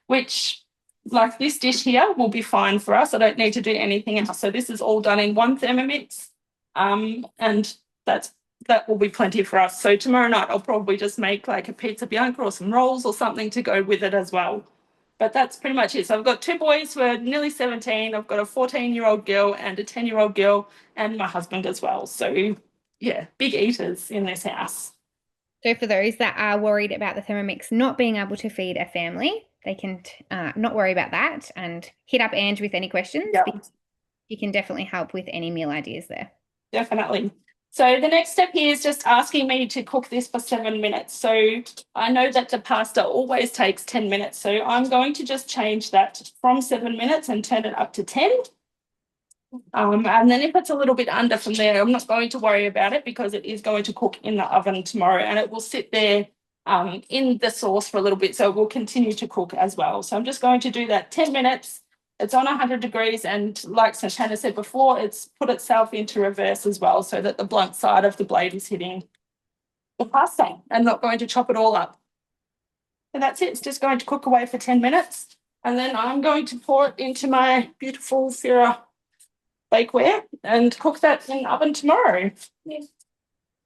Speaker 2: which like this dish here will be fine for us. I don't need to do anything else. So this is all done in one Thermomix and that will be plenty for us. So tomorrow night I'll probably just make like a pizza bianca or some rolls or something to go with it as well. But that's pretty much it. So I've got 2 boys who are nearly 17. I've got a 14-year-old girl and a 10-year-old girl and my husband as well. So yeah, big eaters in this house.
Speaker 1: So for those that are worried about the Thermomix not being able to feed a family, they can not worry about that and hit up Ange with any questions.
Speaker 2: Yeah.
Speaker 1: Because you can definitely help with any meal ideas there.
Speaker 2: Definitely. So the next step here is just asking me to cook this for 7 minutes. So I know that the pasta always takes 10 minutes. So I'm going to just change that from 7 minutes and turn it up to 10. And then if it's a little bit under from there, I'm not going to worry about it because it is going to cook in the oven tomorrow and it will sit there in the sauce for a little bit. So it will continue to cook as well. So I'm just going to do that 10 minutes. It's on 100 degrees. And like Santana said before, it's put itself into reverse as well so that the blunt side of the blade is hitting the pasta and not going to chop it all up. And that's it. It's just going to cook away for 10 minutes. And then I'm going to pour it into my beautiful Fira bakeware and cook that in the oven tomorrow. Yeah.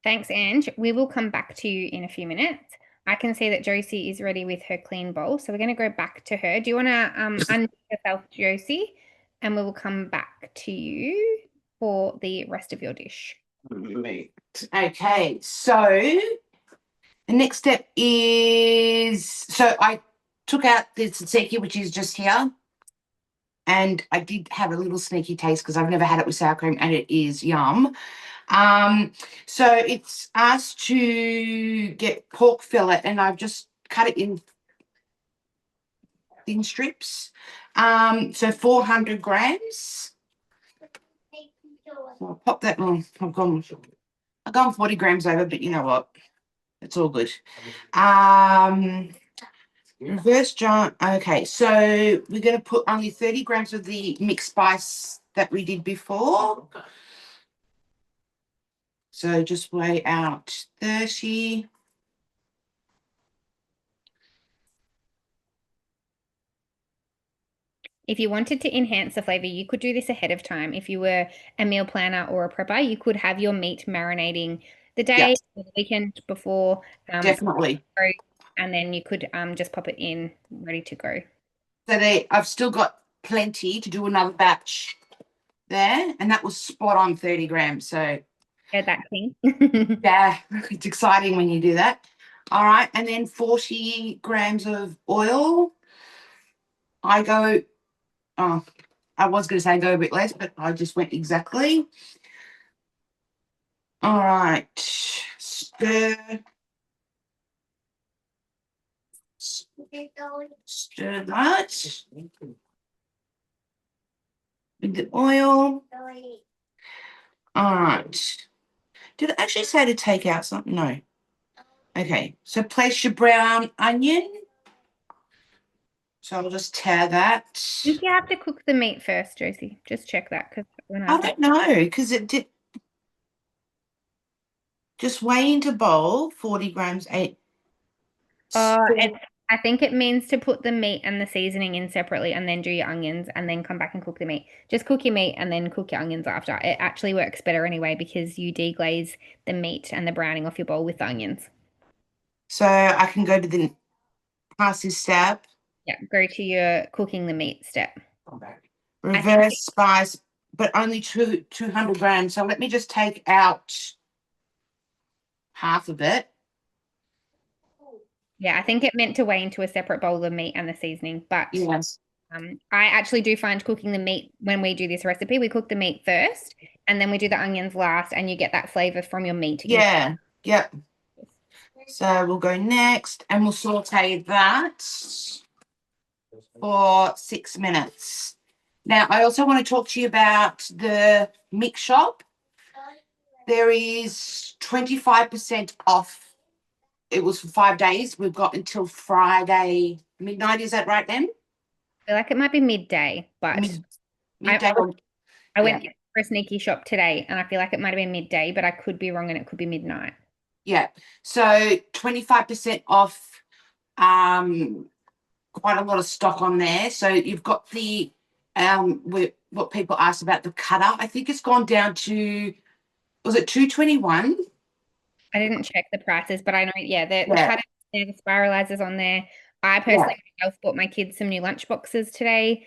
Speaker 1: Thanks, Ange. We will come back to you in a few minutes. I can see that Josie is ready with her clean bowl, so we're going to go back to her. Do you want to unmute yourself, Josie? And we will come back to you for the rest of your dish.
Speaker 5: Okay, so the next step is, so I took out the tzatziki, which is just here. And I did have a little sneaky taste because I've never had it with sour cream and it is yum. So it's asked to get pork fillet and I've just cut it in thin strips. So 400 grams. I'll pop that on. I've gone 40 grams over, but you know what? It's all good. Reverse jar. Okay, so we're going to put only 30 grams of the mixed spice that we did before. So just weigh out 30.
Speaker 1: If you wanted to enhance the flavor, you could do this ahead of time. If you were a meal planner or a prepper, you could have your meat marinating the day or the weekend before.
Speaker 5: Definitely.
Speaker 1: And then you could just pop it in ready to go.
Speaker 5: So I've still got plenty to do another batch there, and that was spot on 30 grams. So
Speaker 1: that thing.
Speaker 5: yeah, it's exciting when you do that. All right, and then 40 grams of oil. I was going to say go a bit less, but I just went exactly. All right, stir that with the oil. All right. Did it actually say to take out something? No. Okay, so place your brown onion. So I'll just tear that.
Speaker 1: I think you have to cook the meat first, Josie. Just check that because
Speaker 5: I don't know because it did. Just weigh into bowl 40 grams.
Speaker 1: I think it means to put the meat and the seasoning in separately and then do your onions and then come back and cook the meat. Just cook your meat and then cook your onions after. It actually works better anyway because you deglaze the meat and the browning off your bowl with the onions.
Speaker 5: So I can go to the past this step.
Speaker 1: Yeah, go to your cooking the meat step.
Speaker 5: Reverse spice, but only 200 grams. So let me just take out half of it.
Speaker 1: Yeah, I think it meant to weigh into a separate bowl of meat and the seasoning, but
Speaker 5: yes.
Speaker 1: I actually do find cooking the meat when we do this recipe, we cook the meat first and then we do the onions last and you get that flavor from your meat.
Speaker 5: Yeah, yep. So we'll go next and we'll saute that for 6 minutes. Now, I also want to talk to you about the mix shop. There is 25% off. It was for 5 days. We've got until Friday midnight. Is that right, then?
Speaker 1: I feel like it might be midday, but
Speaker 5: midday.
Speaker 1: I went for a sneaky shop today and I feel like it might have been midday, but I could be wrong and it could be midnight.
Speaker 5: Yeah. So 25% off, quite a lot of stock on there. So you've got the what people asked about the cutter. I think it's gone down to, was it 221?
Speaker 1: I didn't check the prices, but I know, the cutter, the spiralizers on there. I personally myself bought my kids some new lunch boxes today.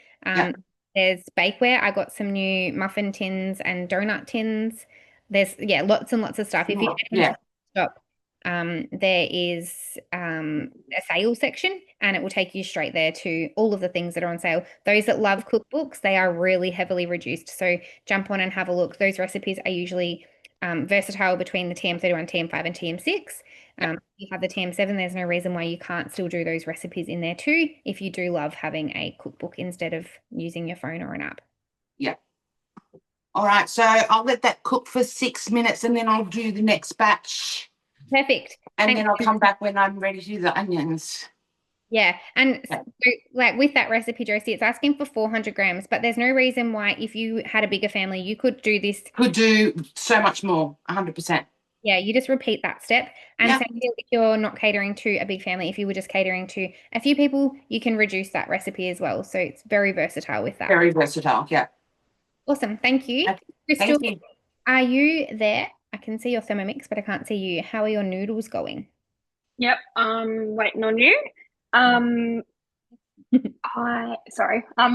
Speaker 1: There's bakeware. I got some new muffin tins and donut tins. There's lots and lots of stuff. If you head into the shop, there is a sale section and it will take you straight there to all of the things that are on sale. Those that love cookbooks, they are really heavily reduced. So jump on and have a look. Those recipes are usually versatile between the TM31, TM5, and TM6. You have the TM7, there's no reason why you can't still do those recipes in there too, if you do love having a cookbook instead of using your phone or an app.
Speaker 5: Yeah. All right, so I'll let that cook for 6 minutes and then I'll do the next batch.
Speaker 1: Perfect.
Speaker 5: And then I'll come back when I'm ready to do the onions.
Speaker 1: Yeah, and so, like with that recipe, Josie, it's asking for 400 grams, but there's no reason why if you had a bigger family, you could do this.
Speaker 5: Could do so much more, 100%.
Speaker 1: Yeah, you just repeat that step. And
Speaker 5: Yeah.
Speaker 1: same deal if you're not catering to a big family, if you were just catering to a few people, you can reduce that recipe as well. So it's very versatile with that.
Speaker 5: Very versatile, yeah.
Speaker 1: Awesome, thank you.
Speaker 5: Okay,
Speaker 1: Crystal,
Speaker 5: thank you.
Speaker 1: are you there? I can see your Thermomix, but I can't see you. How are your noodles going?
Speaker 4: Yep, waiting on you.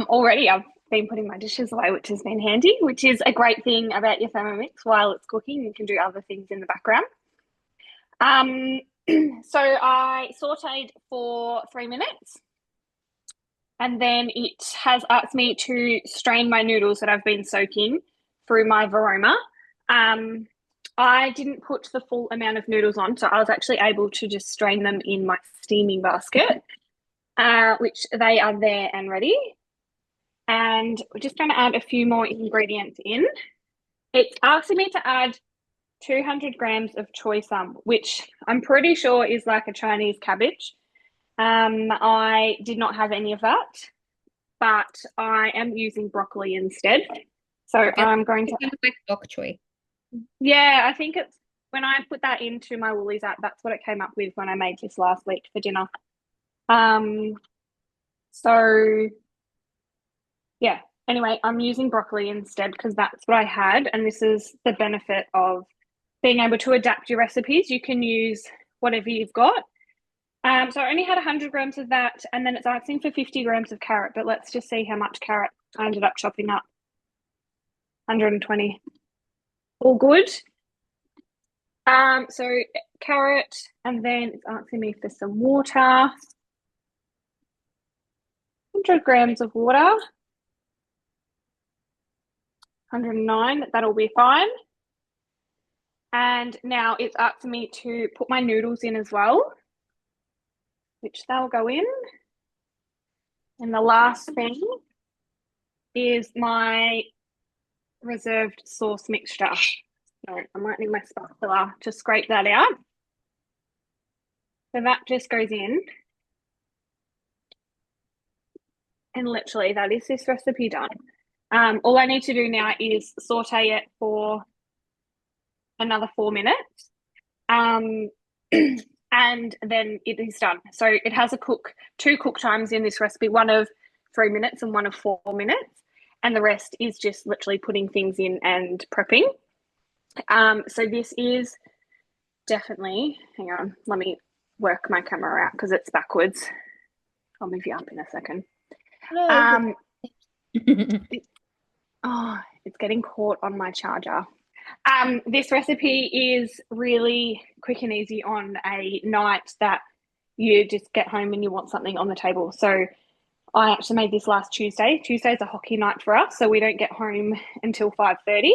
Speaker 4: Already I've been putting my dishes away, which has been handy, which is a great thing about your Thermomix. While it's cooking, you can do other things in the background. So I sauteed for 3 minutes, and then it has asked me to strain my noodles that I've been soaking through my Varoma. I didn't put the full amount of noodles on, so I was actually able to just strain them in my steaming basket, which they are there and ready. And we're just going to add a few more ingredients in. It's asking me to add 200 grams of choy sum, which I'm pretty sure is like a Chinese cabbage. I did not have any of that, but I am using broccoli instead. So I'm going to...
Speaker 1: Like bok choy.
Speaker 4: Yeah, I think it's when I put that into my Woolies app, that's what it came up with when I made this last week for dinner. So yeah, anyway, I'm using broccoli instead because that's what I had. And this is the benefit of being able to adapt your recipes. You can use whatever you've got. So I only had 100 grams of that, and then it's asking for 50 grams of carrot, but let's just see how much carrot I ended up chopping up. 120. All good. So carrot, and then it's asking me for some water. 100 grams of water. 109, that'll be fine. And now it's up for me to put my noodles in as well, which they'll go in. And the last thing is my reserved sauce mixture. So I might need my spatula to scrape that out. So that just goes in. And literally that is this recipe done. All I need to do now is saute it for another 4 minutes. And then it is done. So it has two cook times in this recipe, one of 3 minutes and one of 4 minutes. And the rest is just literally putting things in and prepping. So this is definitely, hang on, let me work my camera out because it's backwards. I'll move you up in a second. It's getting caught on my charger. This recipe is really quick and easy on a night that you just get home and you want something on the table. So I actually made this last Tuesday. Tuesday's a hockey night for us, so we don't get home until 5:30.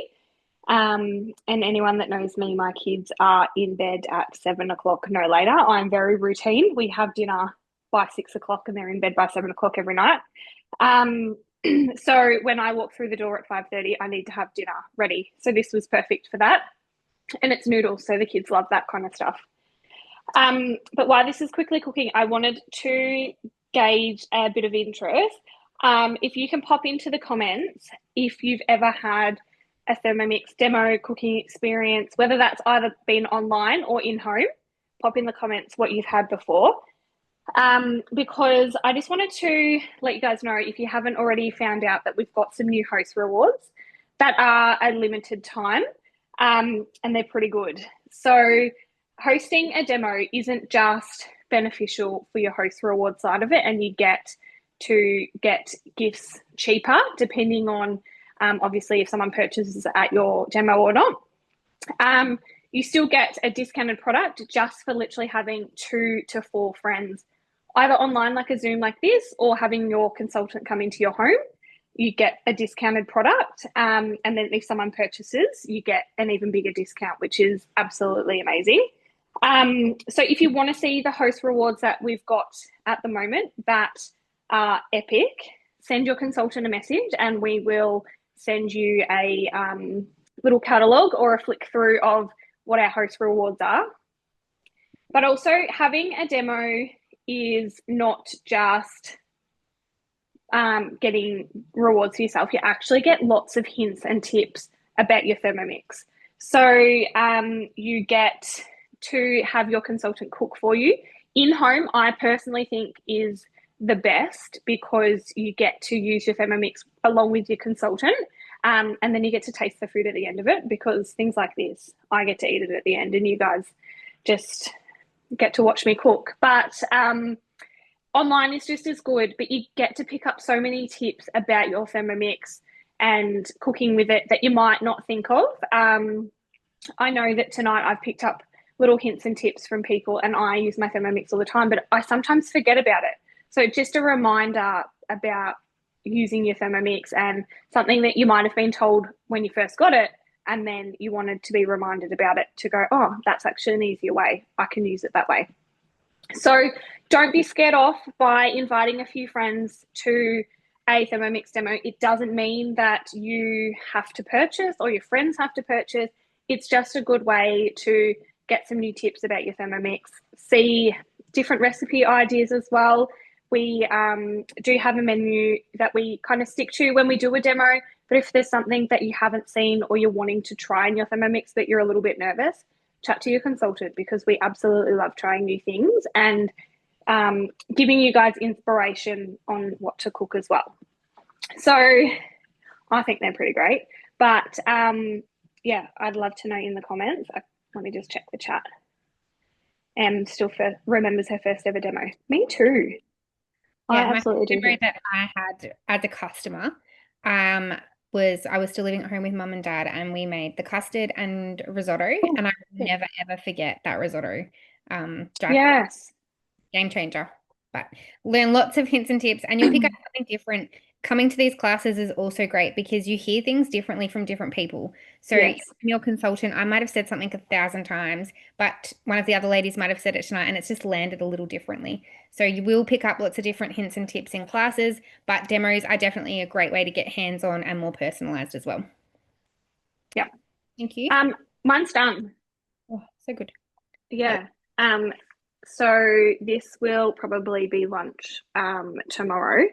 Speaker 4: And anyone that knows me, my kids are in bed at 7 o'clock, no later. I'm very routine. We have dinner by 6 o'clock and they're in bed by 7 o'clock every night. So when I walk through the door at 5:30, I need to have dinner ready. So this was perfect for that. And it's noodles, so the kids love that kind of stuff. But while this is quickly cooking, I wanted to gauge a bit of interest. If you can pop into the comments if you've ever had a Thermomix demo cooking experience, whether that's either been online or in home, pop in the comments what you've had before. Because I just wanted to let you guys know, if you haven't already found out, that we've got some new host rewards that are a limited time, and they're pretty good. So hosting a demo isn't just beneficial for your host reward side of it, and you get to get gifts cheaper depending on obviously if someone purchases at your demo or not. You still get a discounted product just for literally having 2 to 4 friends, either online like a Zoom like this, or having your consultant come into your home. you get a discounted product. And then if someone purchases, you get an even bigger discount, which is absolutely amazing. So if you want to see the host rewards that we've got at the moment that are epic, send your consultant a message and we will send you a little catalogue or a flick through of what our host rewards are. But also having a demo is not just getting rewards for yourself. You actually get lots of hints and tips about your Thermomix. So you get to have your consultant cook for you. In-home, I personally think is the best because you get to use your Thermomix along with your consultant. And then you get to taste the food at the end of it, because things like this, I get to eat it at the end and you guys just get to watch me cook. But online is just as good, but you get to pick up so many tips about your Thermomix and cooking with it that you might not think of. I know that tonight I've picked up little hints and tips from people, and I use my Thermomix all the time, but I sometimes forget about it. So just a reminder about using your Thermomix, and something that you might have been told when you first got it, and then you wanted to be reminded about it to go, oh, that's actually an easier way. I can use it that way. So don't be scared off by inviting a few friends to a Thermomix demo. It doesn't mean that you have to purchase or your friends have to purchase. It's just a good way to get some new tips about your Thermomix, see different recipe ideas as well. We do have a menu that we kind of stick to when we do a demo, but if there's something that you haven't seen or you're wanting to try in your Thermomix but you're a little bit nervous, chat to your consultant, because we absolutely love trying new things and giving you guys inspiration on what to cook as well. So I think they're pretty great. But yeah, I'd love to know in the comments. Let me just check the chat. Still remembers her first ever demo. Me too.
Speaker 1: Yeah,
Speaker 4: I absolutely do.
Speaker 1: Memory that I had as a customer was I was still living at home with mum and dad, and we made the custard and risotto, and I will never ever forget that risotto.
Speaker 4: Yes.
Speaker 1: Game changer. But learn lots of hints and tips, and you'll pick up something different. Coming to these classes is also great because you hear things differently from different people. So
Speaker 4: Yes.
Speaker 1: your consultant, I might have said something 1,000 times, but one of the other ladies might have said it tonight and it's just landed a little differently. So you will pick up lots of different hints and tips in classes, but demos are definitely a great way to get hands-on and more personalized as well.
Speaker 4: Yeah.
Speaker 1: Thank you.
Speaker 4: Mine's done.
Speaker 1: Oh, so good.
Speaker 4: Yeah. So this will probably be lunch tomorrow.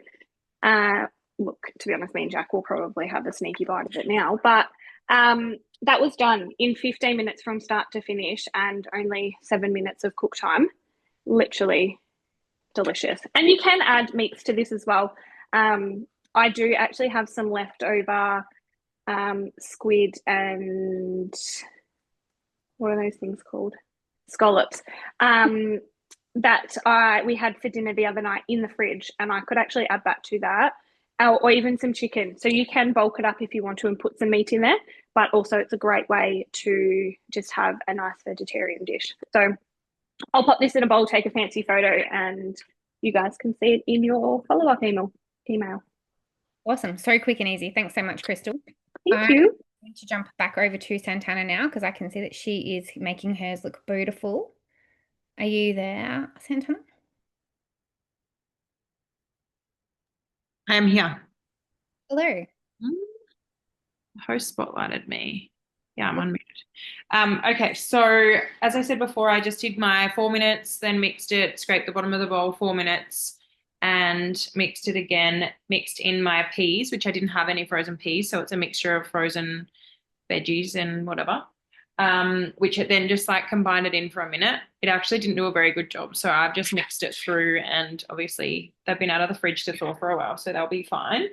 Speaker 4: Look, to be honest, me and Jack will probably have a sneaky bite of it now, but that was done in 15 minutes from start to finish and only 7 minutes of cook time. Literally delicious. And you can add meats to this as well. I do actually have some leftover squid and what are those things called? Scallops. That we had for dinner the other night in the fridge, and I could actually add that to that, or even some chicken. So you can bulk it up if you want to and put some meat in there, but also it's a great way to just have a nice vegetarian dish. So I'll pop this in a bowl, take a fancy photo, and you guys can see it in your follow-up email.
Speaker 1: Awesome. So quick and easy. Thanks so much, Crystal.
Speaker 4: Thank you.
Speaker 1: I'm going to jump back over to Santana now because I can see that she is making hers look beautiful. Are you there, Santana?
Speaker 3: I am here.
Speaker 1: Hello.
Speaker 3: The host spotlighted me. Yeah, I'm unmuted. Okay, so as I said before, I just did my 4 minutes, then mixed it, scraped the bottom of the bowl, 4 minutes, and mixed it again, mixed in my peas, which I didn't have any frozen peas, so it's a mixture of frozen veggies and whatever, which it then just like combined it in for a minute. It actually didn't do a very good job, so I've just mixed it through, and obviously they've been out of the fridge to thaw for a while, so they'll be fine.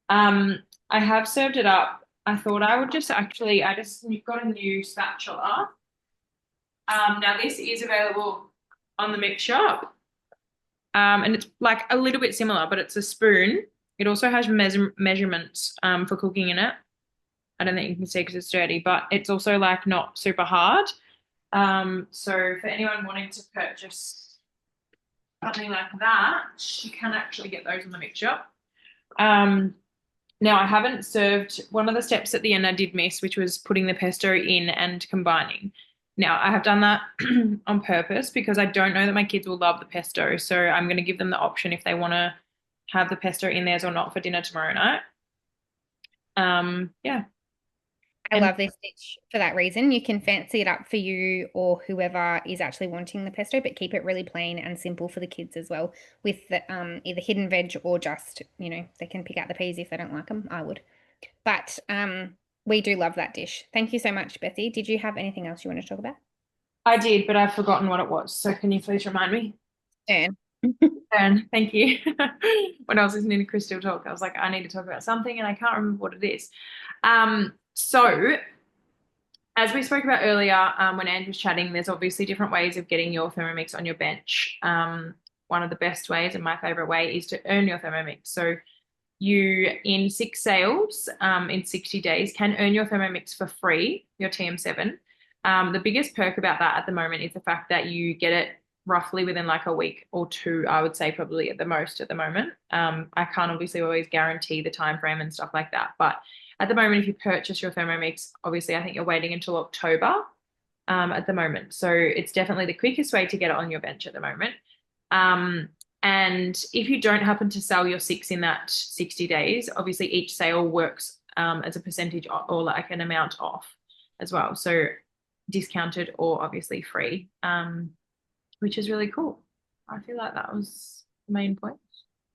Speaker 3: I have served it up. I thought I would just actually, I just got a new spatula. Now this is available on the mix shop. And it's like a little bit similar, but it's a spoon. It also has measurements for cooking in it. I don't think you can see because it's dirty, but it's also like not super hard. So for anyone wanting to purchase something like that, you can actually get those in the mix shop. Now, I haven't served one of the steps at the end I did miss, which was putting the pesto in and combining. Now, I have done that on purpose because I don't know that my kids will love the pesto. So I'm going to give them the option if they want to have the pesto in theirs or not for dinner tomorrow night. Yeah.
Speaker 1: I
Speaker 3: And
Speaker 1: love this dish for that reason. You can fancy it up for you or whoever is actually wanting the pesto, but keep it really plain and simple for the kids as well, with the, either hidden veg or just, they can pick out the peas if they don't like them. I would. But we do love that dish. Thank you so much, Betsy. Did you have anything else you want to talk about?
Speaker 3: I did, but I've forgotten what it was. So can you please remind me?
Speaker 1: Ern.
Speaker 3: And thank you. When I was listening to Crystal talk, I was like, I need to talk about something and I can't remember what it is. So as we spoke about earlier, when Ange was chatting, there's obviously different ways of getting your Thermomix on your bench. One of the best ways and my favorite way is to earn your Thermomix. So you, in 6 sales, in 60 days, can earn your Thermomix for free, your TM7. The biggest perk about that at the moment is the fact that you get it roughly within like a week or 2, I would say probably at the most at the moment. I can't obviously always guarantee the time frame and stuff like that, but at the moment, if you purchase your Thermomix, obviously I think you're waiting until October at the moment. So it's definitely the quickest way to get it on your bench at the moment. And if you don't happen to sell your 6 in that 60 days, obviously each sale works as a percentage or like an amount off as well. So discounted or obviously free, which is really cool. I feel like that was the main point.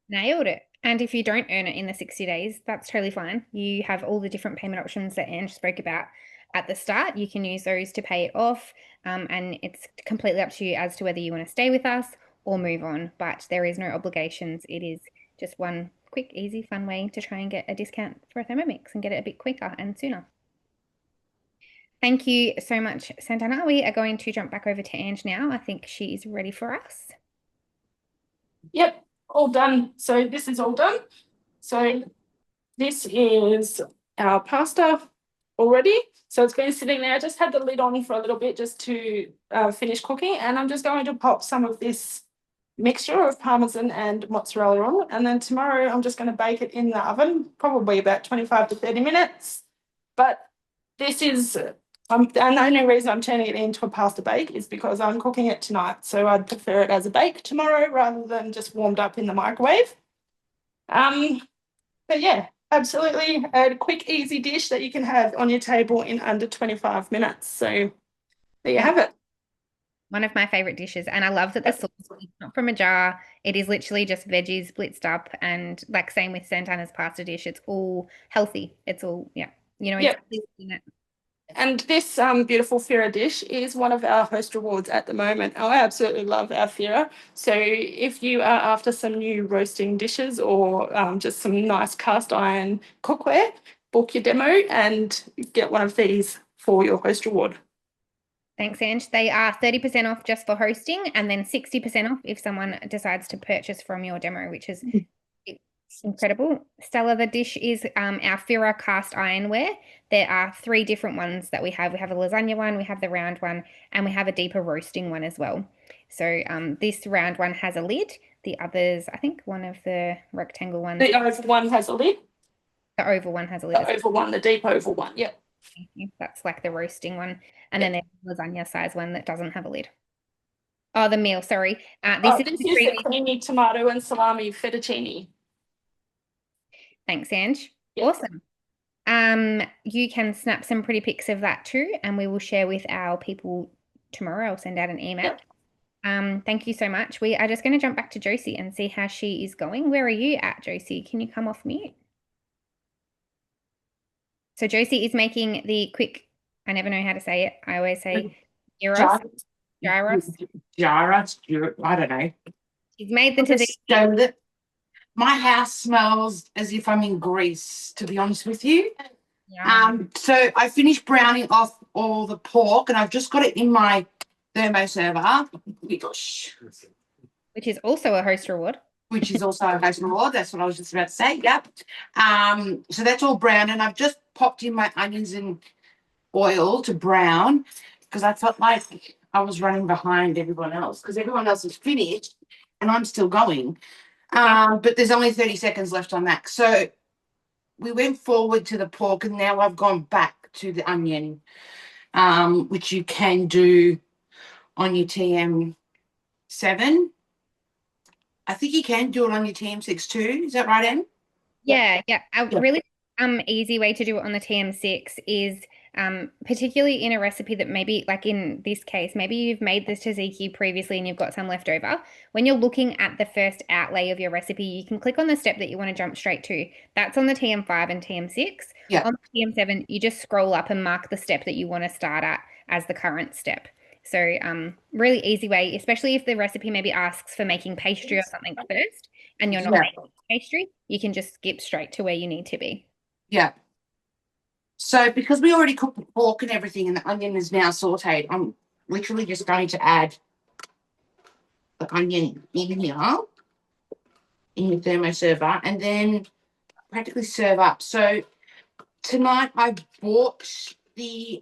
Speaker 1: Nailed it. And if you don't earn it in the 60 days, that's totally fine. You have all the different payment options that Ange spoke about at the start. You can use those to pay it off. And it's completely up to you as to whether you want to stay with us or move on. But there is no obligations. It is just one quick, easy, fun way to try and get a discount for a Thermomix and get it a bit quicker and sooner. Thank you so much, Santana. We are going to jump back over to Ange now. I think she is ready for us.
Speaker 2: Yep, all done. So this is all done. So this is our pasta already. So it's been sitting there. I just had the lid on for a little bit just to finish cooking. And I'm just going to pop some of this mixture of Parmesan and mozzarella on. And then tomorrow I'm just going to bake it in the oven, probably about 25 to 30 minutes. But this is, and the only reason I'm turning it into a pasta bake is because I'm cooking it tonight. So I'd prefer it as a bake tomorrow rather than just warmed up in the microwave. But yeah, absolutely a quick, easy dish that you can have on your table in under 25 minutes. So there you have it.
Speaker 1: One of my favorite dishes. And I love that the sauce is not from a jar. It is literally just veggies blitzed up. And like same with Santana's pasta dish, it's all healthy. It's all, it's in it.
Speaker 2: And this beautiful Fira dish is one of our host rewards at the moment. I absolutely love our Fira. So if you are after some new roasting dishes or just some nice cast iron cookware, book your demo and get one of these for your host reward.
Speaker 1: Thanks, Ange. They are 30% off just for hosting and then 60% off if someone decides to purchase from your demo, which is incredible. Stella, the dish is our Fira cast ironware. There are 3 different ones that we have. We have a lasagna one, we have the round one, and we have a deeper roasting one as well. So this round one has a lid. The others, I think one of the rectangle ones.
Speaker 2: The oval one has a lid.
Speaker 1: The oval one has a lid.
Speaker 2: The oval one, the deep oval one, yep.
Speaker 1: Thank you. That's like the roasting one. And then there's the lasagna size one that doesn't have a lid. Oh, the meal, sorry. This is
Speaker 2: the creamy tomato and salami fettuccine.
Speaker 1: Thanks, Ange.
Speaker 2: Yep.
Speaker 1: Awesome. You can snap some pretty pics of that too, and we will share with our people tomorrow. I'll send out an email. Yep. Thank you so much. We are just going to jump back to Josie and see how she is going. Where are you at, Josie? Can you come off mute? So Josie is making the quick, I never know how to say it. I always say gyros.
Speaker 5: Gyros, I don't know.
Speaker 1: She's made them to the...
Speaker 5: My house smells as if I'm in Greece, to be honest with you.
Speaker 1: Yeah.
Speaker 5: So I finished browning off all the pork and I've just got it in my thermo server,
Speaker 1: which is also a host reward.
Speaker 5: Which is also a host reward. That's what I was just about to say. Yep. So that's all brown, and I've just popped in my onions and oil to brown because I felt like I was running behind everyone else because everyone else is finished and I'm still going. But there's only 30 seconds left on that. So we went forward to the pork and now I've gone back to the onion, which you can do on your TM7. I think you can do it on your TM6 too. Is that right, Em?
Speaker 1: Yeah, yeah. A
Speaker 5: Yeah.
Speaker 1: really easy way to do it on the TM6 is particularly in a recipe that maybe, like in this case, maybe you've made this tzatziki previously and you've got some left over. When you're looking at the first outlay of your recipe, you can click on the step that you want to jump straight to. That's on the TM5 and TM6.
Speaker 5: Yeah.
Speaker 1: On the TM7, you just scroll up and mark the step that you want to start at as the current step. So really easy way, especially if the recipe maybe asks for making pastry or something first and you're not
Speaker 5: Yeah.
Speaker 1: making pastry, you can just skip straight to where you need to be.
Speaker 5: Yeah. So because we already cooked the pork and everything and the onion is now sauteed, I'm literally just going to add the onion in here in your thermo server and then practically serve up. So tonight I bought the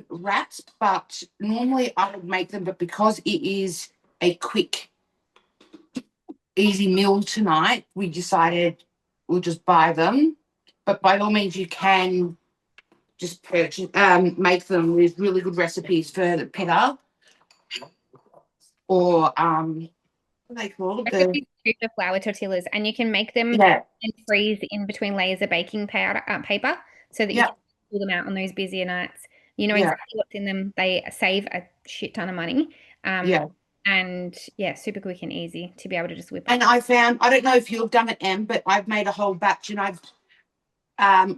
Speaker 5: wraps, but normally I would make them, but because it is a quick, easy meal tonight, we decided we'll just buy them. But by all means, you can just purchase, make them. There's really good recipes for the pita or what are they called? The
Speaker 1: The flour tortillas, and you can make them
Speaker 5: yeah,
Speaker 1: and freeze in between layers of baking powder paper so that you
Speaker 5: yeah,
Speaker 1: can pull them out on those busier nights. You know
Speaker 5: yeah,
Speaker 1: exactly what's in them. They save a shit ton of money.
Speaker 5: yeah.
Speaker 1: And yeah, super quick and easy to be able to just whip
Speaker 5: And
Speaker 1: up.
Speaker 5: I found, I don't know if you've done it, Em, but I've made a whole batch and I've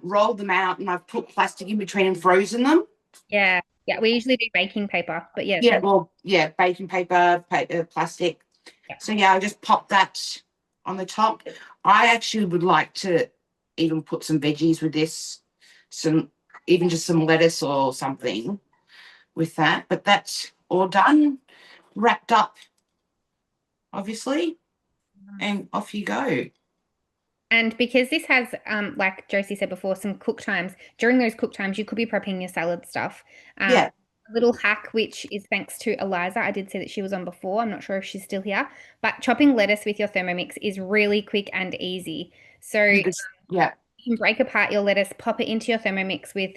Speaker 5: rolled them out and I've put plastic in between and frozen them.
Speaker 1: Yeah, yeah. We usually do baking paper, but yeah,
Speaker 5: Yeah, well, yeah, baking paper, plastic.
Speaker 1: Yeah.
Speaker 5: So yeah, I just pop that on the top. I actually would like to even put some veggies with this, some even just some lettuce or something with that. But that's all done, wrapped up, obviously, and off you go.
Speaker 1: And because this has, like Josie said before, some cook times, during those cook times, you could be prepping your salad stuff.
Speaker 5: Yeah,
Speaker 1: A little hack, which is thanks to Eliza. I did see that she was on before. I'm not sure if she's still here, but chopping lettuce with your Thermomix is really quick and easy. So
Speaker 5: you just yeah,
Speaker 1: you can break apart your lettuce, pop it into your Thermomix with,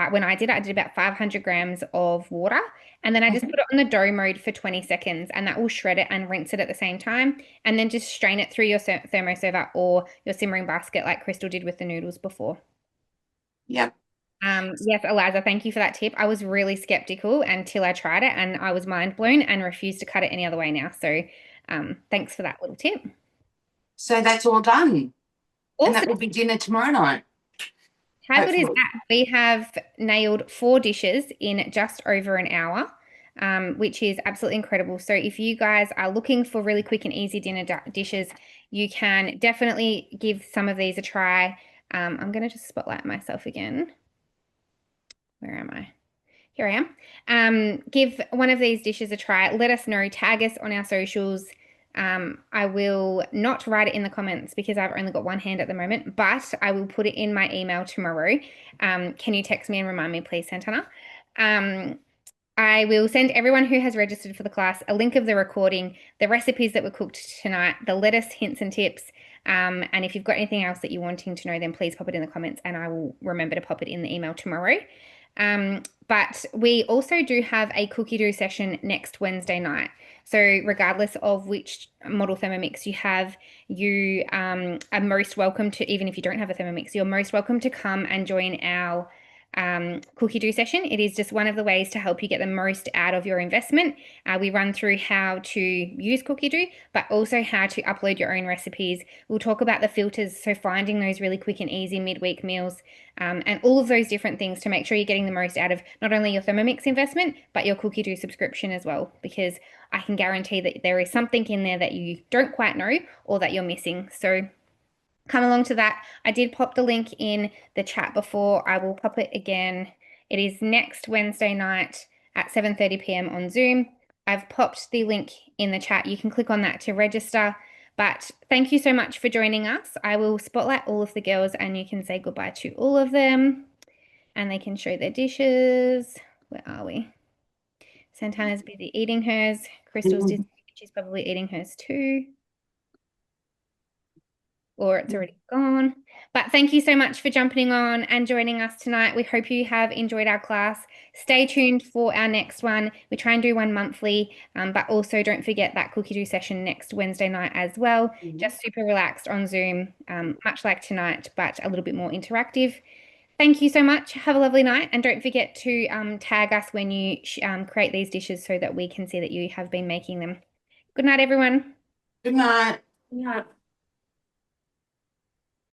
Speaker 1: when I did about 500 grams of water. And then I just put it on the dough mode for 20 seconds and that will shred it and rinse it at the same time. And then just strain it through your thermo server or your simmering basket like Crystal did with the noodles before.
Speaker 5: yeah.
Speaker 1: Yes, Eliza, thank you for that tip. I was really skeptical until I tried it and I was mind blown and refused to cut it any other way now. So thanks for that little tip.
Speaker 5: So that's all done, and that
Speaker 1: Awesome.
Speaker 5: will be dinner tomorrow night.
Speaker 1: How good is
Speaker 5: Hopefully.
Speaker 1: that? We have nailed 4 dishes in just over an hour, which is absolutely incredible. So if you guys are looking for really quick and easy dinner dishes, you can definitely give some of these a try. I'm going to just spotlight myself again. Where am I? Here I am. Give one of these dishes a try. Let us know. Tag us on our socials. I will not write it in the comments because I've only got one hand at the moment, but I will put it in my email tomorrow. Can you text me and remind me, please, Santana? I will send everyone who has registered for the class a link of the recording, the recipes that were cooked tonight, the lettuce hints and tips. And if you've got anything else that you're wanting to know, then please pop it in the comments and I will remember to pop it in the email tomorrow. But we also do have a cookie do session next Wednesday night. So regardless of which model Thermomix you have, you are most welcome to, even if you don't have a Thermomix, you're most welcome to come and join our cookie do session. It is just one of the ways to help you get the most out of your investment. We run through how to use cookie do, but also how to upload your own recipes. We'll talk about the filters, so finding those really quick and easy midweek meals, and all of those different things to make sure you're getting the most out of not only your Thermomix investment, but your cookie do subscription as well, because I can guarantee that there is something in there that you don't quite know or that you're missing. So come along to that. I did pop the link in the chat before. I will pop it again. It is next Wednesday night at 7:30 p.m. on Zoom. I've popped the link in the chat. You can click on that to register. But thank you so much for joining us. I will spotlight all of the girls and you can say goodbye to all of them and they can show their dishes. Where are we? Santana's busy eating hers. Crystal's she's probably eating hers too. or it's already gone. But thank you so much for jumping on and joining us tonight. We hope you have enjoyed our class. Stay tuned for our next one. We try and do one monthly, but also don't forget that cookie do session next Wednesday night as well. Just super relaxed on Zoom, much like tonight, but a little bit more interactive. Thank you so much. Have a lovely night. And don't forget to tag us when you create these dishes so that we can see that you have been making them. Good night, everyone.
Speaker 5: Good night.
Speaker 2: Yeah.